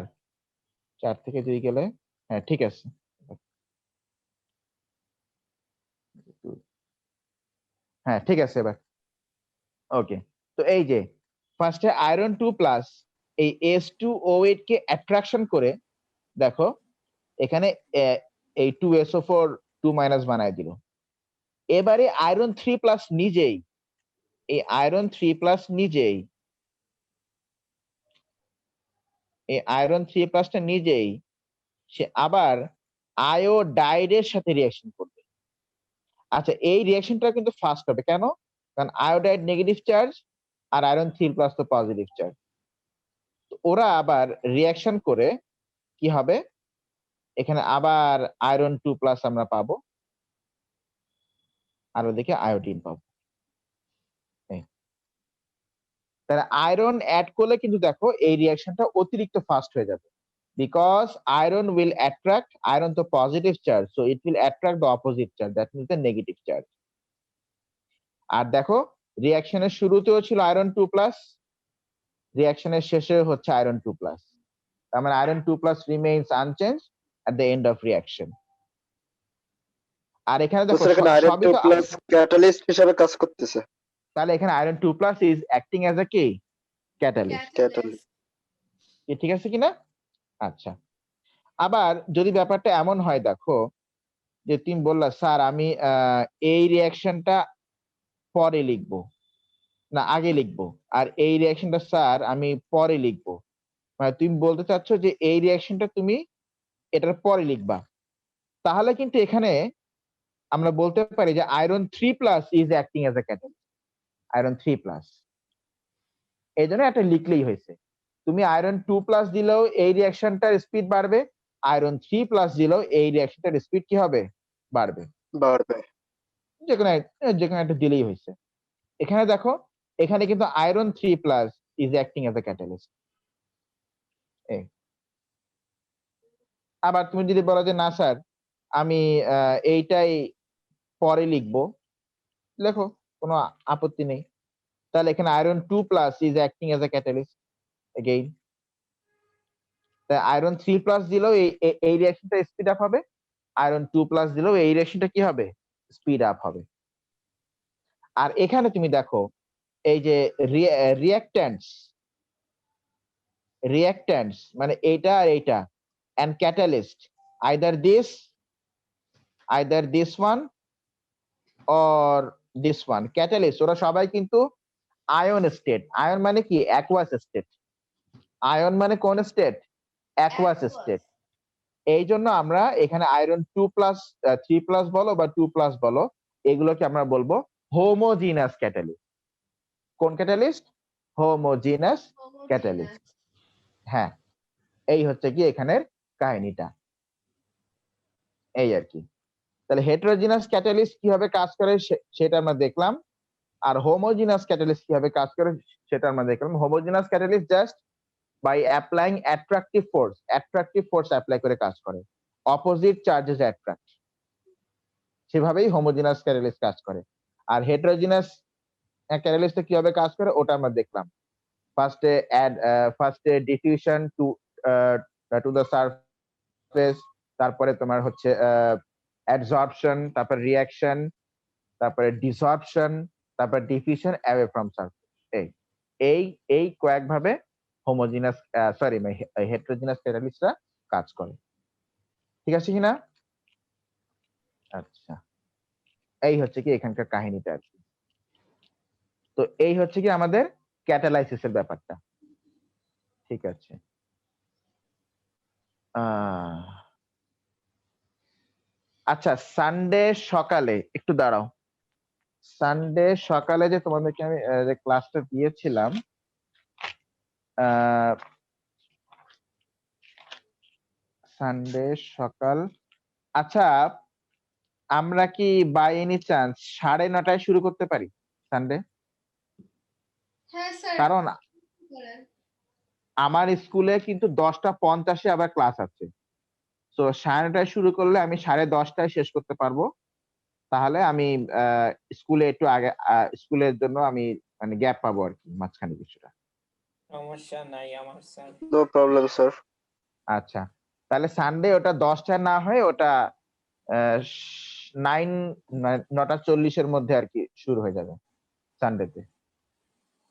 4 থেকে 2 গেলে, হ্যাঁ ঠিক আছে। হ্যাঁ ঠিক আছে এবার। ওকে, তো এই যে ফার্স্টে আয়রন 2 প্লাস এই S2O8 কে অ্যাট্রাকশন করে দেখো এখানে এই 2SO4 2 মাইনাস বানায় দিল। এবারে আয়রন 3 প্লাস নিজেই, এই আয়রন 3 প্লাস নিজেই, এই আয়রন 3 প্লাসটা নিজেই সে আবার আয়োডাইডের সাথে রিঅ্যাকশন করবে। আচ্ছা এই রিঅ্যাকশনটা কিন্তু ফাস্ট হবে, কেন? কারণ আয়োডাইড নেগেটিভ চার্জ আর আয়রন 3 প্লাস তো পজিটিভ চার্জ। ওরা আবার রিঅ্যাকশন করে কি হবে, এখানে আবার আয়রন 2 প্লাস আমরা পাবো, আর ওদিকে আয়োডিন পাবো। তাহলে আয়রন অ্যাড করলে কিন্তু দেখো এই রিঅ্যাকশনটা অতিরিক্ত ফাস্ট হয়ে যাবে, because iron will attract, iron তো positive charge, so it will attract the opposite charge, that means the negative charge. আর দেখো রিঅ্যাকশনের শুরুতেও ছিল আয়রন 2 প্লাস, রিঅ্যাকশনের শেষে হচ্ছে আয়রন 2 প্লাস, তার মানে iron 2 plus remains unchange at the end of reaction. আর এখানে তো দেখো স্যার এখানে আয়রন সবই 2 তো, প্লাস ক্যাটালিস্ট হিসেবে কাজ করতেছে। তাহলে এখানে iron 2 plus is acting as a কি, ক্যাটালিস্ট। ক্যাটালিস্ট। ঠিক আছে কিনা? আচ্ছা, আবার যদি ব্যাপারটা এমন হয় দেখো যে তুমি বললা স্যার আমি এই রিঅ্যাকশনটা পরে লিখবো, না আগে লিখবো, আর এই রিঅ্যাকশনটা স্যার আমি পরে লিখবো, মানে তুমি বলতে চাচ্ছ যে এই রিঅ্যাকশনটা তুমি এটার পরে লিখবা, তাহলে কিন্তু এখানে আমরা বলতে পারি যে iron 3 plus is acting as a catalyst, iron 3 plus. এই জন্য এটা লিখলেই হয়েছে। তুমি আয়রন 2 প্লাস দিলেও এই রিঅ্যাকশনটার স্পিড বাড়বে, আয়রন 3 প্লাস দিলেও এই রিঅ্যাকশনটার স্পিড কি হবে, বাড়বে। বাড়বে। যেকোনো একটা দিলেই হয়েছে। এখানে দেখো এখানে কিন্তু iron 3 plus is acting as a catalyst. আবার তুমি যদি বলো যে না স্যার আমি এইটাই পরে লিখবো, লেখো, কোনো আপত্তি নেই। তাহলে এখানে iron 2 plus is acting as a catalyst again. তাই আয়রন 3 প্লাস দিলেও এই রিঅ্যাকশনটা স্পিড আপ হবে, আয়রন 2 প্লাস দিলেও এই রিঅ্যাকশনটা কি হবে, স্পিড আপ হবে। আর এখানে তুমি দেখো এই যে রিঅ্যাক্ট্যান্টস মানে এইটা আর এইটা, and catalyst either this one or this one, catalyst ওরা সবাই কিন্তু আয়ন স্টেট। আয়ন মানে কি, অ্যাকুয়াস স্টেট। আয়ন মানে কোন স্টেট, অ্যাকুয়াস স্টেট। এই জন্য আমরা এখানে আয়রন 2 প্লাস 3 প্লাস বলো বা 2 প্লাস বলো, এগুলোকে আমরা বলবো হোমোজিনাস ক্যাটালিস্ট। কোন ক্যাটালিস্ট, হোমোজিনাস ক্যাটালিস্ট। হ্যাঁ, এই হচ্ছে কি এখানের কাহিনীটা, এই আর কি। তাহলে হেটেরোজিনাস ক্যাটালিস্ট কিভাবে কাজ করে সেটা আমরা দেখলাম, আর হোমোজিনাস ক্যাটালিস্ট কিভাবে কাজ করে সেটা আমরা দেখলাম। Homogeneous catalyst just by applying attractive force apply করে কাজ করে, অপোজিট চার্জেস অ্যাট্রাক্ট, সেভাবেই হোমোজিনাস ক্যাটালিস্ট কাজ করে। আর হেটেরোজিনাস ক্যাটালিস্ট কিভাবে কাজ করে ওটা আমরা দেখলাম। ফার্স্টে ডিফিউশন টু দ্য সারফেস, তারপরে তোমার হচ্ছে অ্যাডসর্পশন, তারপর রিঅ্যাকশন, তারপরে ডিসঅর্পশন, তারপর ডিফিউশন অ্যাওয়ে ফ্রম সারফেস। এই কয়েকভাবে হোমোজিনাস হেটেরোজিনাস ক্যাটালিস্টরা কাজ করে। ঠিক আছে কিনা? আচ্ছা, এই হচ্ছে কি এখানকার কাহিনীটা আর কি। তো এই হচ্ছে কি আমাদের ক্যাটালাইসিসের ব্যাপারটা। ঠিক আছে, আচ্ছা, সানডে সকালে একটু দাঁড়াও। সানডে সকালে যে তোমাদেরকে আমি যে ক্লাসটা দিয়েছিলাম, সানডে সকাল, আচ্ছা আমরা কি বাই এনি চান্স 9:30 শুরু করতে পারি সানডে? হ্যাঁ স্যার কারণ আমার স্কুলে কিন্তু 10:50 আবার ক্লাস আছে। তো 9:30 শুরু করলে আমি 10:30 শেষ করতে পারবো। তাহলে আমি স্কুলে একটু আগে স্কুলের জন্য আমি মানে গ্যাপ পাবো আর কি, মাঝখানে কিছুটা। সমস্যা নাই আমার স্যার। No problem sir. আচ্ছা, তাহলে সানডে ওটা 10টা না হয়ে ওটা 9:40 মধ্যে আর কি শুরু হয়ে যাবে সানডেতে।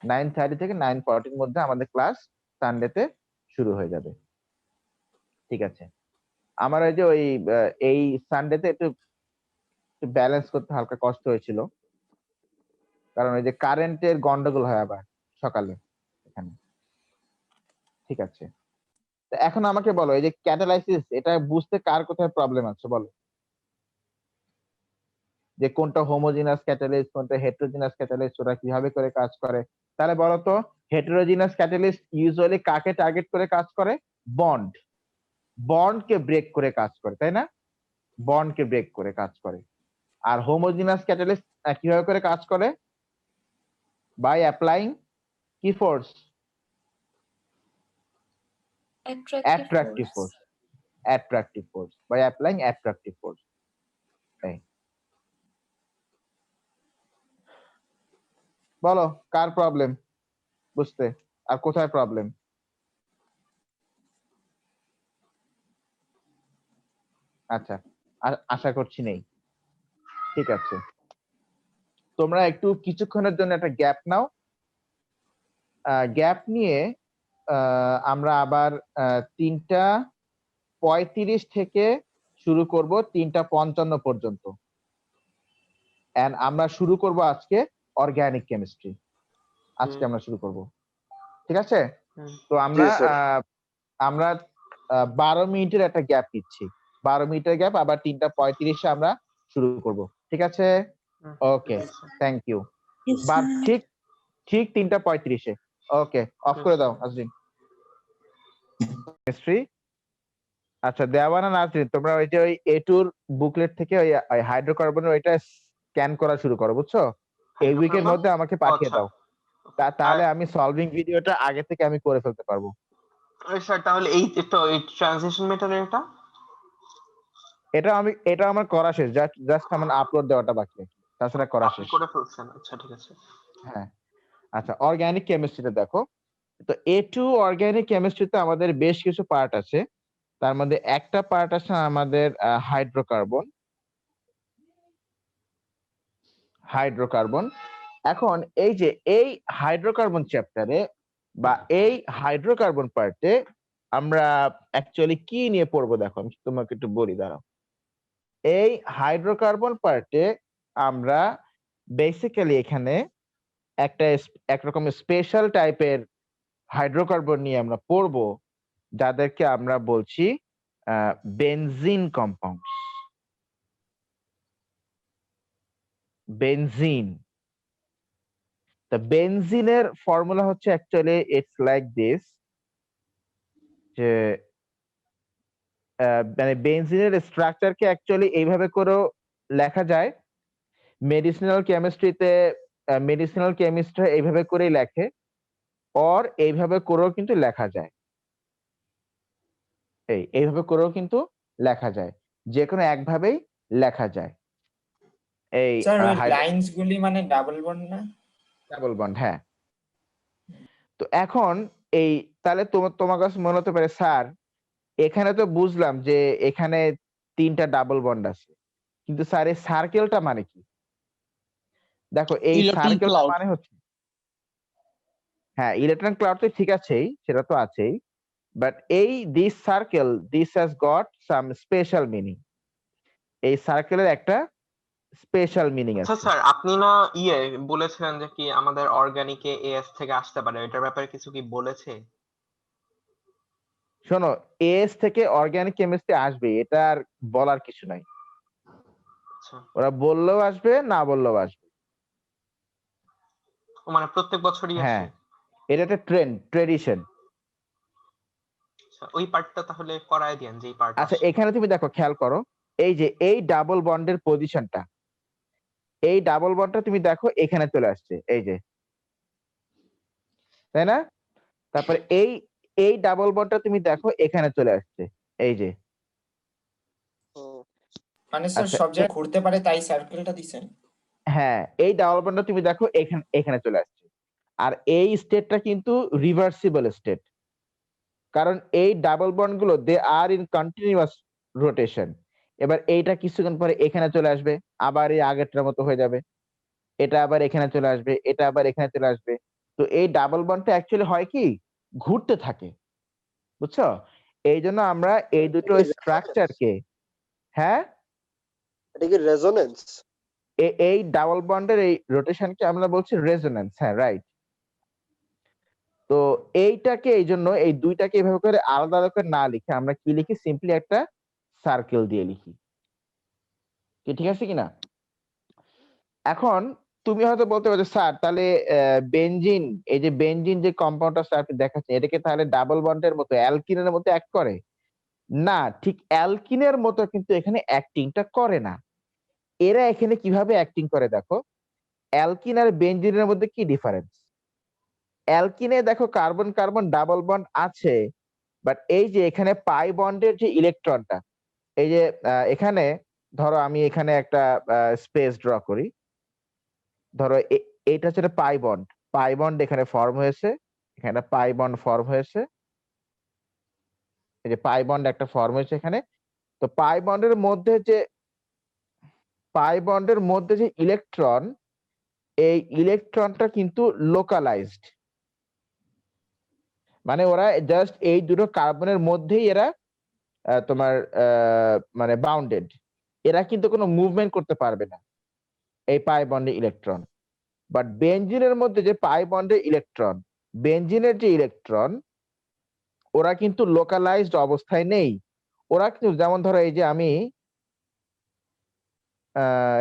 9:30 থেকে 9:40 মধ্যে আমাদের ক্লাস সানডেতে শুরু হয়ে যাবে। ঠিক আছে, আমার ওই যে এই সানডেতে একটু ব্যালেন্স করতে হালকা কষ্ট হয়েছিল, কারণ ওই যে কারেন্টের গন্ডগোল হয় আবার সকালে এখানে। ঠিক আছে, তো এখন আমাকে বলো, এই যে ক্যাটালাইসিস, এটা বুঝতে কার কোথায় প্রবলেম আছে বলো, যে কোনটা হোমোজিনাস ক্যাটালিস্ট, কোনটা হেটেরোজিনাস ক্যাটালিস্ট, ওরা কিভাবে করে কাজ করে। তাহলে বলো তো, হেটেরোজিনাস ক্যাটালিস্ট ইউজুয়ালি কাকে টার্গেট করে কাজ করে? বন্ডকে ব্রেক করে কাজ করে, তাই না? বন্ডকে ব্রেক করে কাজ করে। আর হোমোজিনাস ক্যাটালিস্ট কিভাবে করে কাজ করে? বাই অ্যাপ্লাইং কি force? Attractive force. Attractive force, by applying attractive force. বলো কার প্রবলেম বুঝতে, আর কোথায় প্রবলেম? আচ্ছা, আশা করছি নেই। ঠিক আছে, তোমরা একটু কিছুক্ষণের জন্য একটা গ্যাপ নাও। গ্যাপ নিয়ে আমরা আবার 3:35 থেকে শুরু করব 3:55 পর্যন্ত। এন্ড আমরা শুরু করব আজকে অর্গানিক কেমিস্ট্রি। আজকে আমরা শুরু করব, ঠিক আছে? তো আমরা জি, স্যার। আমরা 12 মিনিটের একটা গ্যাপ নিচ্ছি। 12 মিনিটের গ্যাপ, আবার 3:35 আমরা শুরু করব, ঠিক আছে? ওকে, থ্যাংক ইউ। বা ঠিক 3:35 ওকে, অফ করে দাও আজরিন। কেমিস্ট্রি। আচ্ছা, দেওয়ানা নাজরিন, তোমরা ওই যে ওই A2 বুকলেট থেকে ওই হাইড্রোকার্বনের ওইটা স্ক্যান করা শুরু করো, বুঝছো? এই উইকের মধ্যে আমাকে পাঠিয়ে দাও, তাহলে আমি সলভিং ভিডিওটা আগে থেকে আমি করে ফেলতে পারবো। স্যার তাহলে এই তো এই ট্রানজিশন মেটারের এটা আমার করা শেষ, জাস্ট আমার আপলোড দেওয়াটা বাকি, তাছাড়া করা আপনি শেষ। করে ফেলছেন? আচ্ছা ঠিক আছে। হ্যাঁ, আচ্ছা, অর্গানিক কেমিস্ট্রিতে দেখো, তো A2 অর্গানিক কেমিস্ট্রিতে আমাদের বেশ কিছু পার্ট আছে। তার মধ্যে একটা পার্ট আছে আমাদের হাইড্রোকার্বন। এখন এই যে এই হাইড্রোকার্বন চ্যাপ্টারে বা এই হাইড্রোকার্বন পার্টে আমরা অ্যাকচুয়ালি কি নিয়ে পড়বো, দেখো আমি তোমাকে একটু বলি, দাঁড়াও। এই হাইড্রোকার্বন পার্টে আমরা বেসিক্যালি এখানে একরকম স্পেশাল টাইপের হাইড্রোকার্বন নিয়ে আমরা পড়বো, যাদেরকে আমরা বলছি বেনজিন কম্পাউন্ডস। বেনজিন, তো বেনজিনের ফর্মুলা হচ্ছে অ্যাকচুয়ালি ইটস লাইক দিস, যে মানে বেনজিনের স্ট্রাকচারকে অ্যাকচুয়ালি এইভাবে করেও লেখা যায়। মেডিসিনাল কেমিস্ট্রি এইভাবে করেই লেখে, অর এইভাবে করেও কিন্তু লেখা যায়। এইভাবে করেও কিন্তু লেখা যায়, যে কোনো একভাবেই লেখা যায়। এই স্যার ওই লাইনস গুলি মানে ডাবল বন্ড না? ডাবল বন্ড, হ্যাঁ। তো এখন এই তাহলে তোমার কাছে মনে হতে পারে, স্যার এখানে তো বুঝলাম যে এখানে 3টা ডাবল বন্ড আছে, কিন্তু স্যার এই সার্কেলটা মানে কি? দেখো, এই সার্কেলটা মানে হচ্ছে, হ্যাঁ ইলেকট্রন ক্লাউড তো ঠিক আছেই, সেটা তো আছেই, বাট এই this has got some special meaning. এই সার্কেলের একটা স্পেশাল মিনিং আচ্ছা আছে। স্যার, আপনি না বলেছিলেন যে কি আমাদের অর্গানিকে এএস থেকে আসতে পারে, এটার ব্যাপারে কিছু কি বলেছে? শোনো, এএস থেকে অর্গানিক কেমিস্ট্রি আসবে, এটা আর বলার কিছু নাই। আচ্ছা, ওরা বললেও আসবে, না বললেও আসবে। ও মানে প্রত্যেক বছরই হ্যাঁ, আসে। এটা একটা ট্রেডিশন। আচ্ছা, ওই পার্টটা তাহলে করায় দেন, যেই পার্ট আচ্ছা, আসে। এখানে তুমি দেখো, খেয়াল করো, এই যে এই ডাবল বন্ডের পজিশনটা, এই ডাবল বন্ডটা তুমি দেখো এখানে চলে আসছে, এই যে, তাই না? তারপরে এই ডাবল বন্ডটা তুমি দেখো এখানে চলে আসছে, এই যে। মানে স্যার আচ্ছা, সব জায়গায় ঘুরতে পারে তাই সার্কেলটা দিছেন। হ্যাঁ, এই ডাবল বন্ডটা তুমি দেখো এখানে চলে আসছে। আর এই স্টেটটা কিন্তু রিভার্সিবল স্টেট, কারণ এই ডাবল বন্ড গুলো দে আর ইন কন্টিনিউয়াস রোটেশন। এবার এইটা কিছুক্ষণ পরে এখানে চলে আসবে, আবার এই আগেরটার মতো হয়ে যাবে, এটা আবার এখানে চলে আসবে, এটা আবার এখানে চলে আসবে। তো এই ডাবল বন্ডটা অ্যাকচুয়ালি হয় কি, ঘুরতে থাকে, বুঝছো? এই জন্য আমরা এই দুটো স্ট্রাকচারকে, হ্যাঁ, এটা কি রেজোনেন্স? এই ডাবল বন্ডের এই রোটেশনকে আমরা বলছি রেজোন্যান্স। হ্যাঁ, রাইট। তো এইটাকে, এই জন্য এই দুইটাকে এভাবে করে আলাদা আলাদা করে না লিখে আমরা কি লিখি, সিম্পলি একটা সার্কেল দিয়ে লিখি। কি ঠিক আছে কিনা? এখন তুমি হয়তো বলতে পারো, স্যার তাহলে বেনজিন, এই যে বেনজিন যে কম্পাউন্ডটা স্যার আপনি দেখাচ্ছেন, এটাকে তাহলে ডাবল বন্ডের মতো, অ্যালকিনের মতো অ্যাক্ট করে? না, ঠিক অ্যালকিনের মতো কিন্তু এখানে অ্যাক্টিংটা করে না। এরা এখানে কিভাবে অ্যাক্টিং করে দেখো। অ্যালকিন আর বেনজিনের মধ্যে কি ডিফারেন্স? অ্যালকিনে দেখো কার্বন কার্বন ডাবল বন্ড আছে, বাট এই যে এখানে পাই বন্ডের যে ইলেকট্রনটা, এই যে এখানে ধরো আমি এখানে একটা স্পেস ড্র করি, ধরো এইটা হচ্ছে পাই বন্ড, পাই বন্ড এখানে ফর্ম হয়েছে, এখানে পাই বন্ড ফর্ম হয়েছে, এই যে পাই বন্ড একটা ফর্ম হয়েছে এখানে। তো পাই বন্ডের মধ্যে যে ইলেকট্রন, এই ইলেকট্রনটা কিন্তু লোকালাইজড, মানে ওরা জাস্ট এই দুটো কার্বনের মধ্যেই এরা তোমার মানে বাউন্ডেড, এরা কিন্তু কোনো মুভমেন্ট করতে পারবে না এই পাই বন্ডের ইলেকট্রন। বাট বেনজিনের মধ্যে যে পাই বন্ডের ইলেকট্রন, বেনজিনের যে ইলেকট্রন, ওরা কিন্তু লোকালাইজড অবস্থায় নেই। ওরা কিন্তু যেমন ধরো এই যে আমি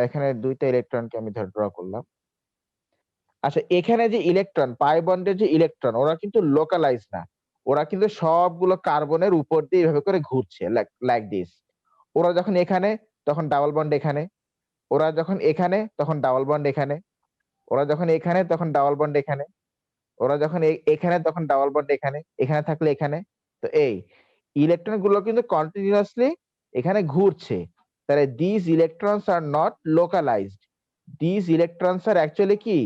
এখানে দুইটা ইলেকট্রনকে আমি ধর ড্র করলাম। আচ্ছা, এখানে যে ইলেকট্রন, পাই বন্ডের যে ইলেকট্রন, ওরা কিন্তু লোকালাইজ না, ওরা কিন্তু সবগুলো কার্বনের উপর দিয়ে এইভাবে করে ঘুরছে, লাইক দিস। ওরা যখন এখানে, তখন ডাবল বন্ড এখানে, ওরা যখন এখানে, তখন ডাবল বন্ড এখানে, ওরা যখন এখানে, তখন ডাবল বন্ড এখানে, ওরা যখন এখানে, তখন ডাবল বন্ড এখানে, এখানে থাকলে এখানে। তো এই ইলেকট্রন গুলো কিন্তু কন্টিনিউয়াসলি এখানে ঘুরছে। তাহলে this electrons are not localised, this electrons are actually কি,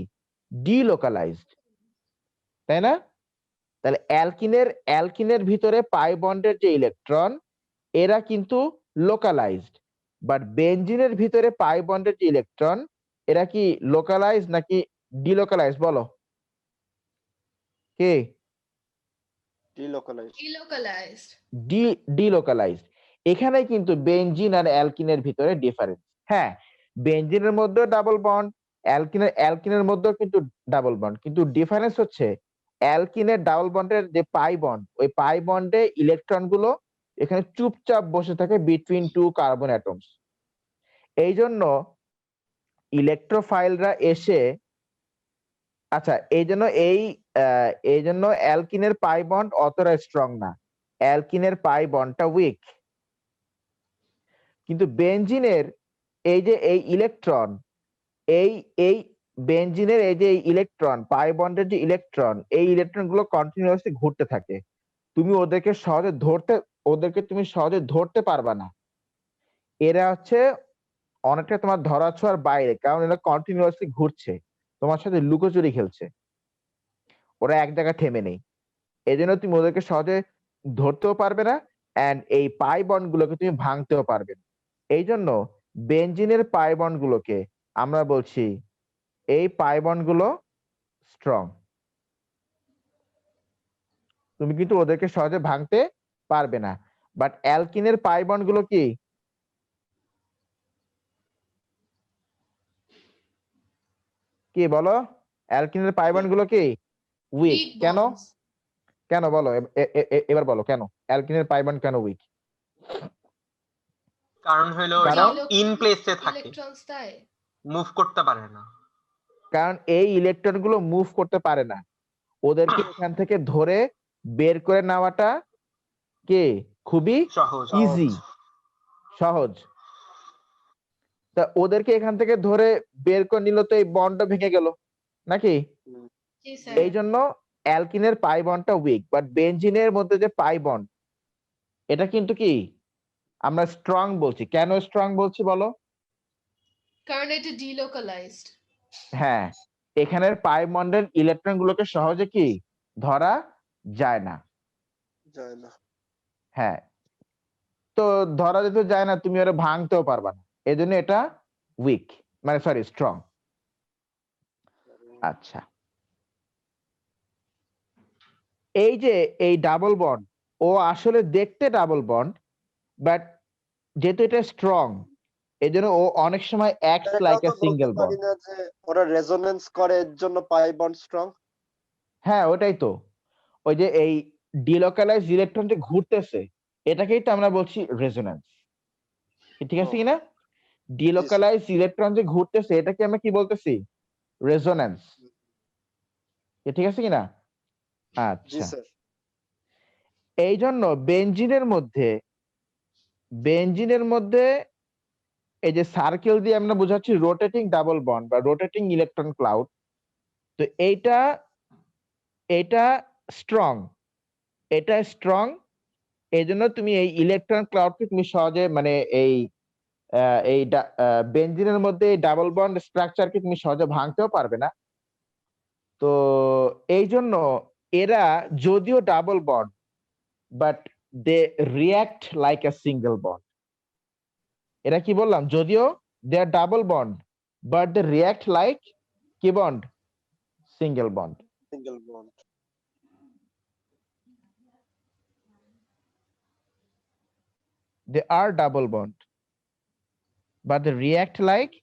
ডিলোকালাইজড, তাই না? তাহলে অ্যালকিনের ভিতরে পাই বন্ডের যে ইলেকট্রন, এরা কিন্তু লোকালাইজড, বাট বেনজিনের ভিতরে পাই বন্ডের যে ইলেকট্রন, এরা কি লোকালাইজ নাকি ডিলোকালাইজ, বলো কে? ডিলোকালাইজ। Delocalized. ডিলোকালাইজড। এখানে কিন্তু বেনজিন আর অ্যালকিনের ভিতরে ডিফারেন্স। হ্যাঁ, বেনজিনের মধ্যেও ডাবল বন্ড, অ্যালকিনের মধ্যেও কিন্তু ডাবল বন্ড, কিন্তু ডিফারেন্স হচ্ছে অ্যালকিনের ডাবল বন্ডের যে পাই বন্ড, ওই পাই বন্ডে ইলেকট্রন গুলো এখানে চুপচাপ বসে থাকে বিটুইন টু কার্বন অ্যাটমস। এই জন্য ইলেকট্রোফাইলরা এসে, আচ্ছা, এই জন্য অ্যালকিনের পাই বন্ড অতটা স্ট্রং না, অ্যালকিনের পাই বন্ডটা উইক। কিন্তু বেনজিনের এই যে এই ইলেকট্রন, এই এই বেনজিনের এই যে ইলেকট্রন, পাই বন্ডের যে ইলেকট্রন, এই ইলেকট্রন গুলো কন্টিনিউয়াসলি ঘুরতে থাকে। তুমি ওদেরকে তুমি সহজে ধরতে পারবা না। এরা হচ্ছে অনেকটা তোমার ধরাছোঁয়ার বাইরে, কারণ এরা কন্টিনিউয়াসলি ঘুরছে, তোমার সাথে লুকোচুরি খেলছে, ওরা এক জায়গায় থেমে নেই। এই জন্য তুমি ওদেরকে সহজে ধরতেও পারবে না, অ্যান্ড এই পাই বন্ড গুলোকে তুমি ভাঙতেও পারবে না। এই জন্য বেনজিনের পাই বন্ড গুলোকে আমরা বলছি, এই পাই বন্ড গুলো স্ট্রং, তুমি কিন্তু ওদেরকে সহজে ভাঙতে পারবে না। বাট অ্যালকিনের পাই বন্ড গুলো কি বলো, অ্যালকিনের পাই বন্ড গুলো কি, উইক। Weak কেন? bonds. কেন বলো, এবার বলো কেন অ্যালকিনের পাই বন্ড কেন উইক? কারণ হলো এটা কারণ ইন প্লেসে থাকে, ইলেকট্রনস দেয়। মুভ করতে পারে না। কারণ এই ইলেকট্রন গুলো মুভ করতে পারে না, ওদেরকে এখান থেকে ধরে বের করে নেওয়াটা কে খুবই সহজ। ইজি, সহজ। তা ওদেরকে এখান থেকে ধরে বের করে নিল তো এই বন্ডটা ভেঙে গেল নাকি? জি স্যার। এই জন্য অ্যালকিনের পাই বন্ডটা উইক, বাট বেনজিনের মধ্যে যে পাই বন্ড এটা কিন্তু কি আমরা স্ট্রং বলছি। কেন স্ট্রং বলছি বলো? কারণ এটা ডিলোকালাইজড। হ্যাঁ, এখানের পাই বন্ডের ইলেকট্রন গুলোকে সহজে কি ধরা যায় না। যায় না। হ্যাঁ, তো ধরা যেতে যায় না, তুমি ওরা ভাঙতেও পারবা না, এজন্য এটা উইক, মানে সরি স্ট্রং। আচ্ছা, এই যে এই ডাবল বন্ড, ও আসলে দেখতে ডাবল বন্ড, বাট যেহেতু এটা স্ট্রং এই জন্য ও অনেক সময় অ্যাক্টস লাইক এ সিঙ্গেল পারি বন্ড। না যে ওরা রেজোনেন্স করে এর জন্য পাই বন্ড স্ট্রং। হ্যাঁ, ওটাই তো, ওই যে এই ডিলোকালাইজ ইলেকট্রন যে ঘুরতেছে এটাকেই তো আমরা বলছি রেজোন্যান্স, ঠিক আছে কিনা? ডিলোকালাইজ ইলেকট্রন যে ঘুরতেছে এটাকে আমরা কি বলতেছি? রেজোন্যান্স, ঠিক আছে কিনা? জি আচ্ছা, স্যার। এই জন্য বেনজিনের মধ্যে এই যে সার্কেল দিয়ে আমরা বোঝাচ্ছি রোটেটিং ডাবল বন্ড বা রোটেটিং ইলেকট্রন ক্লাউড। তো এটা স্ট্রং, এটা স্ট্রং, এই জন্য তুমি এই ইলেকট্রন ক্লাউডকে তুমি সহজে মানে এই বেনজিনের মধ্যে এই ডাবল বন্ড স্ট্রাকচারকে তুমি সহজে ভাঙতেও পারবে না। তো এই জন্য এরা যদিও double bond, but they react like a single bond. এরা কি বললাম? যদিও they are double bond, but they react like কি bond? Single bond. Single bond. They are double bond, but they react like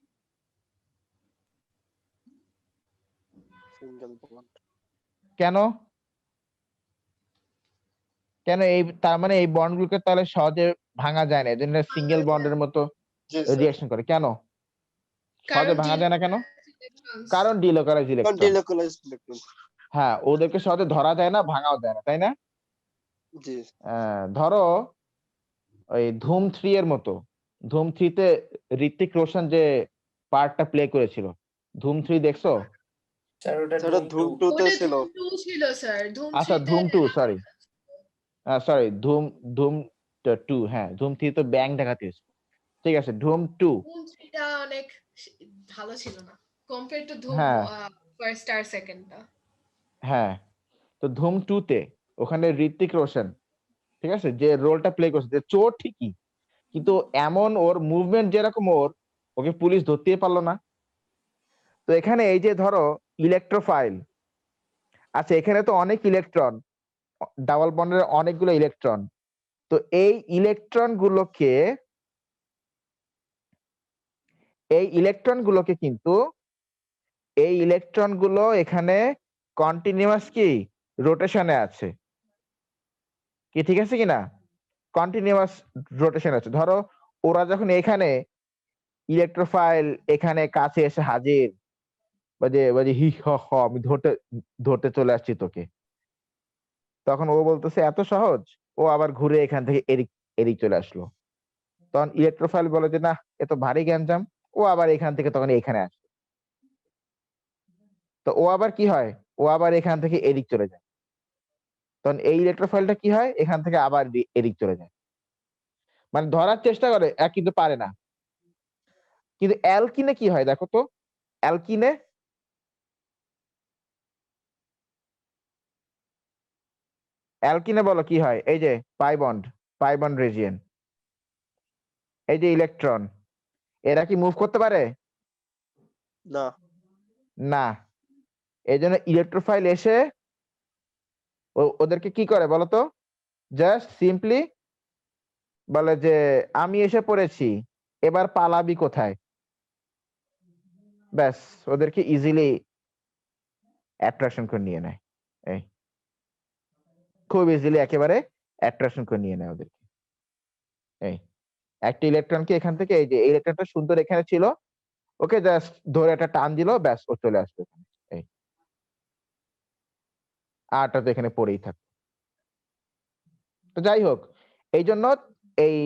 single bond. কেন? কেন এই তার মানে এই বন্ডগুলোকে তাহলে সহজে ভাঙা যায় না, এজন্য সিঙ্গেল বন্ডের মতো জি স্যার। রিঅ্যাকশন করে। কেন সহজে কারণ ভাঙা যায় না কেন? electrons। কারণ ডিলোকালাইজ কারণ ইলেকট্রন। Delocalised electron. হ্যাঁ, ওদেরকে সহজে ধরা যায় না, ভাঙাও যায় না, তাই না? জি। ধরো ওই ধুম 3 এর মতো, ধুম 3 তে ঋত্বিক রোশন যে পার্টটা প্লে করেছিল, ধুম 3 দেখছো? স্যার ওটা সেটা ধুম ধুম 2 তে ওটা ছিল। ধুম 2 ছিল স্যার। ধুম আচ্ছা 3 তে ধুম 2, সরি সরি, ধুম 2, হ্যাঁ ধুম 3 তো ব্যাং দেখাতে হয়েছে। ঠিক আছে, ধুম 2। ধুম 3 টা অনেক ভালো ছিল না কম্পেয়ার টু ধুম হ্যাঁ ফার্স্ট আর সেকেন্ডটা। হ্যাঁ, তো ধুম 2 তে ওখানে ঋত্বিক রোশন, ঠিক আছে, যে রোলটা প্লে করছে, যে চোর ঠিকই, কিন্তু এমন ওর মুভমেন্ট যেরকম ওকে পুলিশ ধরতেই পারলো না। তো এখানে এই যে ধরো ইলেকট্রোফাইল, আচ্ছা এখানে তো অনেক ইলেকট্রন, ডাবল বন্ডের অনেকগুলো ইলেকট্রন, তো এই ইলেকট্রন গুলোকে কিন্তু এই ইলেকট্রন গুলো এখানে কন্টিনিউয়াস কি রোটেশনে আছে কি, ঠিক আছে কিনা? কন্টিনিউয়াস রোটেশন আছে। ধরো ওরা যখন এখানে ইলেকট্রোফাইল এখানে কাছে এসে হাজির, বাজে বাজে হি হ হ আমি ধরতে ধরতে চলে আসছি তোকে, তখন ও বলতেছে এত সহজ, ও আবার ঘুরে এখান থেকে এদিক এদিক চলে আসলো। তখন ইলেকট্রোফাইল বলে যে না, এ তো ভারী গ্যাঞ্জাম, ও আবার এখান থেকে তখন এখানে আসে। তো ও আবার কি হয়, ও আবার এখান থেকে এদিক চলে যায়, তখন এই ইলেকট্রোফাইলটা কি হয়, এখান থেকে আবার এদিক চলে যায়, মানে ধরার চেষ্টা করে কিন্তু পারে না। কিন্তু অ্যালকিনে কি হয় দেখো তো, অ্যালকিনে অ্যালকিনে বলো কি হয়? এই যে পাই বন্ড রিজিয়ন, এই যে ইলেকট্রন, এরা কি মুভ করতে পারে? না। না। এই জন্য ইলেকট্রোফাইল এসে ওদেরকে কি করে বলতো? জাস্ট সিম্পলি বলে যে আমি এসে পড়েছি, এবার পালাবি কোথায়, ব্যাস ওদেরকে ইজিলি অ্যাট্রাকশন করে নিয়ে নেয়। এই খুব ইজিলি একেবারে অ্যাট্রাকশন করে নিয়ে নেয় ওদেরকে। এই একটা ইলেকট্রনকে এখান থেকে এই যে ইলেকট্রনটা সুন্দর এখানে ছিল, ওকে জাস্ট ধরে একটা টান দিল, ব্যাস ও চলে আসবে এখানে। এই আরটা তো এখানে পড়েই থাকবে। তো যাই হোক, এই জন্য এই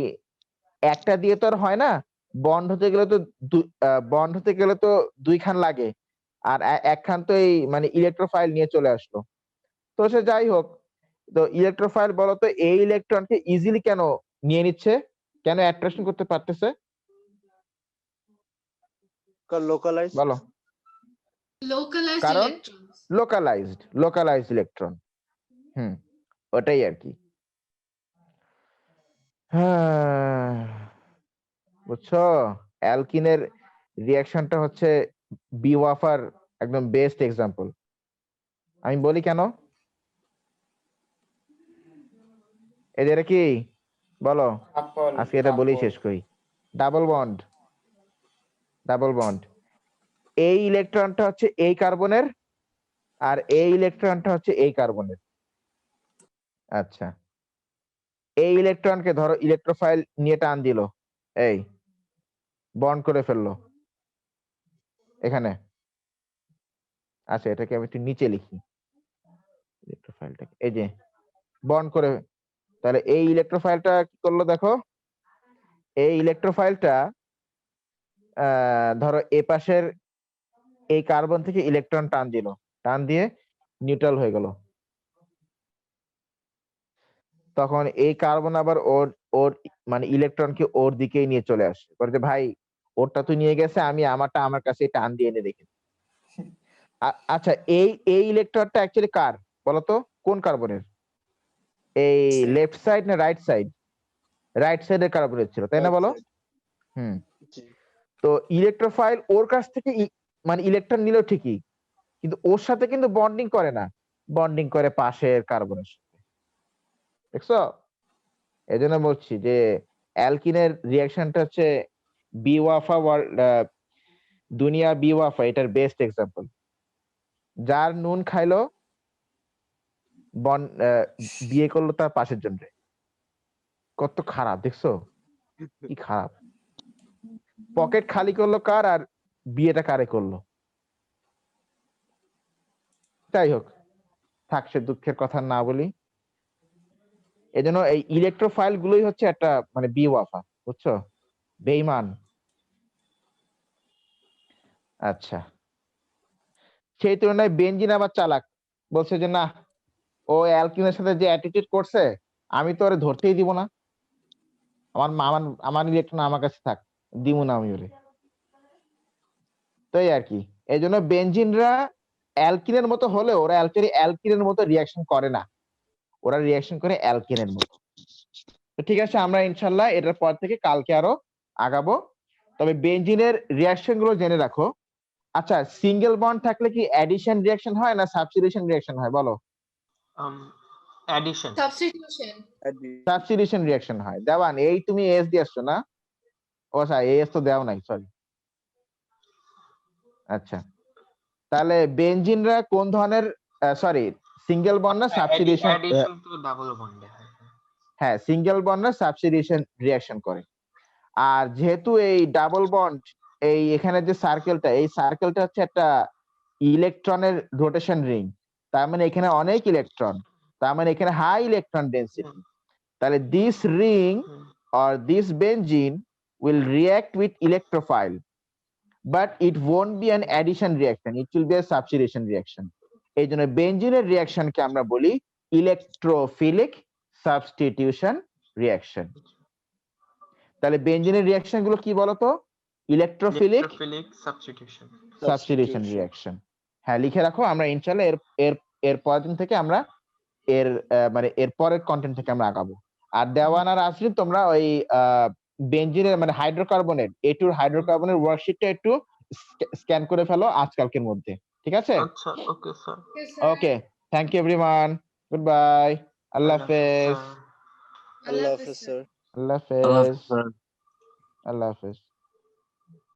একটা দিয়ে তো আর হয় না, বন্ড হতে গেলে তো বন্ড হতে গেলে তো দুইখান লাগে, আর একখান তো এই মানে ইলেকট্রোফাইল নিয়ে চলে আসলো। তো সে যাই হোক, তো ইলেকট্রোফাইল বলতো এই ইলেকট্রনকে ইজিলি কেন নিয়ে নিচ্ছে, কেন অ্যাট্রাকশন করতে পারতেছে localized. বলো? Localized কারণ electrons. Localised electron. ওটাই আর কি। হ্যাঁ, বুঝছো, অ্যালকিনের রিঅ্যাকশনটা হচ্ছে বিওয়াফার একদম বেস্ট এক্সাম্পল। আমি বলি কেন, এদের কি বলো, কাপল আজকে এটা বলেই শেষ করি। ডাবল বন্ড, এই ইলেকট্রনটা হচ্ছে এই কার্বনের, আর এই ইলেকট্রনটা হচ্ছে এই কার্বনের। আচ্ছা, এই ইলেকট্রনকে ধরো ইলেকট্রোফাইল নিয়ে টান দিল, এই বন্ড করে ফেললো এখানে। আচ্ছা, এটাকে আমি একটু নিচে লিখি, ইলেকট্রোফাইলটাকে এই যে বন্ড করে, তাহলে এই ইলেকট্রোফাইলটা কি করলো দেখো, এই ইলেকট্রোফাইলটা ধরো এ পাশের এই কার্বন থেকে ইলেকট্রন টান দিল, টান দিয়ে নিউট্রাল হয়ে গেল। তখন এই কার্বন আবার ওর ওর মানে ইলেকট্রনকে ওর দিকেই নিয়ে চলে আসে, বলে যে ভাই ওরটা তুই নিয়ে গেছে, আমি আমারটা আমার কাছে টান দিয়ে এনে রেখে। আচ্ছা, এই ইলেকট্রনটা অ্যাকচুয়ালি কার বলতো, কোন কার্বনের? এই লেফট সাইড না রাইট সাইড? রাইট সাইডের কার্বনের ছিল, তাই না Right বলো? side. জি। তো ইলেকট্রোফাইল ওর কাছ থেকে মানে ইলেকট্রন নিলেও ঠিকই, কিন্তু ওর সাথে কিন্তু বন্ডিং করে না, বন্ডিং করে পাশের কার্বনের সাথে। দেখছো, এই জন্য বলছি যে অ্যালকিনের রিয়াকশনটা হচ্ছে বিওয়াফা দুনিয়া বিওয়াফা, এটার বেস্ট এক্সাম্পল। যার নুন খাইলো বিয়ে করলো তার পাশের জন্য, কত খারাপ দেখছো, কি খারাপ। পকেট খালি করলো কার, আর বিয়েটা কারে করলো। যাই হোক, থাক, সে দুঃখের কথা না বলি। এজন্য এই ইলেকট্রোফাইল গুলোই হচ্ছে একটা মানে বিওয়াফা, বুঝছো, বেঈমান। আচ্ছা, সেই তুলনায় বেনজিন আবার চালাক, বলছে যে না, ও অ্যালকিনের সাথে যে অ্যাটিটিউড করছে, আমি তো ওরে ধরতেই দিব না, আমার আমার ইলেকট্রন আমার কাছে থাক, দিব না আমি ওরে। তাই আর কি, এই জন্য বেনজিনরা অ্যালকিনের মতো হলেও ওরা অ্যালকিনের মতো রিয়াকশন করে না, ওরা রিয়াকশন করে অ্যালকিনের মতো। তো ঠিক আছে, আমরা ইনশাল্লাহ এটার পর থেকে কালকে আরো আগাবো। তবে বেনজিনের রিয়াকশন গুলো জেনে রাখো। আচ্ছা, সিঙ্গেল বন্ড থাকলে কি অ্যাডিশন রিয়াকশন হয় না সাবস্টিটিউশন রিয়াকশন হয় বলো? অ্যাডিশন। Substitution. সাবস্টিটিউশন রিয়াকশন হয়। দেওয়ান, এই তুমি এস দিয়ে আসছো না? ও আচ্ছা, এস তো দেও নাই, সরি। আচ্ছা, তাহলে বেনজিনরা কোন ধরনের, সরি, সিঙ্গেল বন্ড না সাবস্টিটিউশন? অ্যাডিশন তো ডাবল বন্ডে হয়। হ্যাঁ, সিঙ্গেল বন্ড না সাবস্টিটিউশন রিয়াকশন করে। আর যেহেতু এই ডাবল বন্ড, এই এখানে যে সার্কেলটা, এই সার্কেলটা হচ্ছে একটা ইলেকট্রনের রোটেশন রিং, তার মানে এখানে অনেক ইলেকট্রন, তার মানে এখানে হাই ইলেকট্রন ডেনসিটি। তাহলে this ring or this benzene will react with electrophile, but it won't be an addition reaction, it will be a substitution reaction. এই জন্য বেনজিনের রিয়াকশনকে আমরা বলি ইলেকট্রোফিলিক সাবস্টিটিউশন রিয়াকশন। তাহলে বেনজিনের রিয়াকশন গুলো কি বলতো? Electrophilic substitution. Substitution reaction. হ্যাঁ, লিখে রাখো, আমরা ইনশাআল্লাহ এর পরের দিন থেকে আমরা মানে এর পরের কন্টেন্ট থেকে আমরা আগাবো। আর দেওয়ান আর আসরিন, তোমরা ওই বেনজিনের মানে হাইড্রোকার্বনের এটুর হাইড্রোকার্বনের ওয়ার্কশিটটা একটু স্ক্যান করে ফেলো আজকালকের মধ্যে, ঠিক আছে? আচ্ছা, okay sir. Okay, sir. Okay, thank you everyone, good bye, আল্লাহ হাফেজ, আল্লাহ হাফেজ স্যার। আল্লাহ আল্লাহ হাফেজ, হাফেজ। আল্লাহ হাফেজ।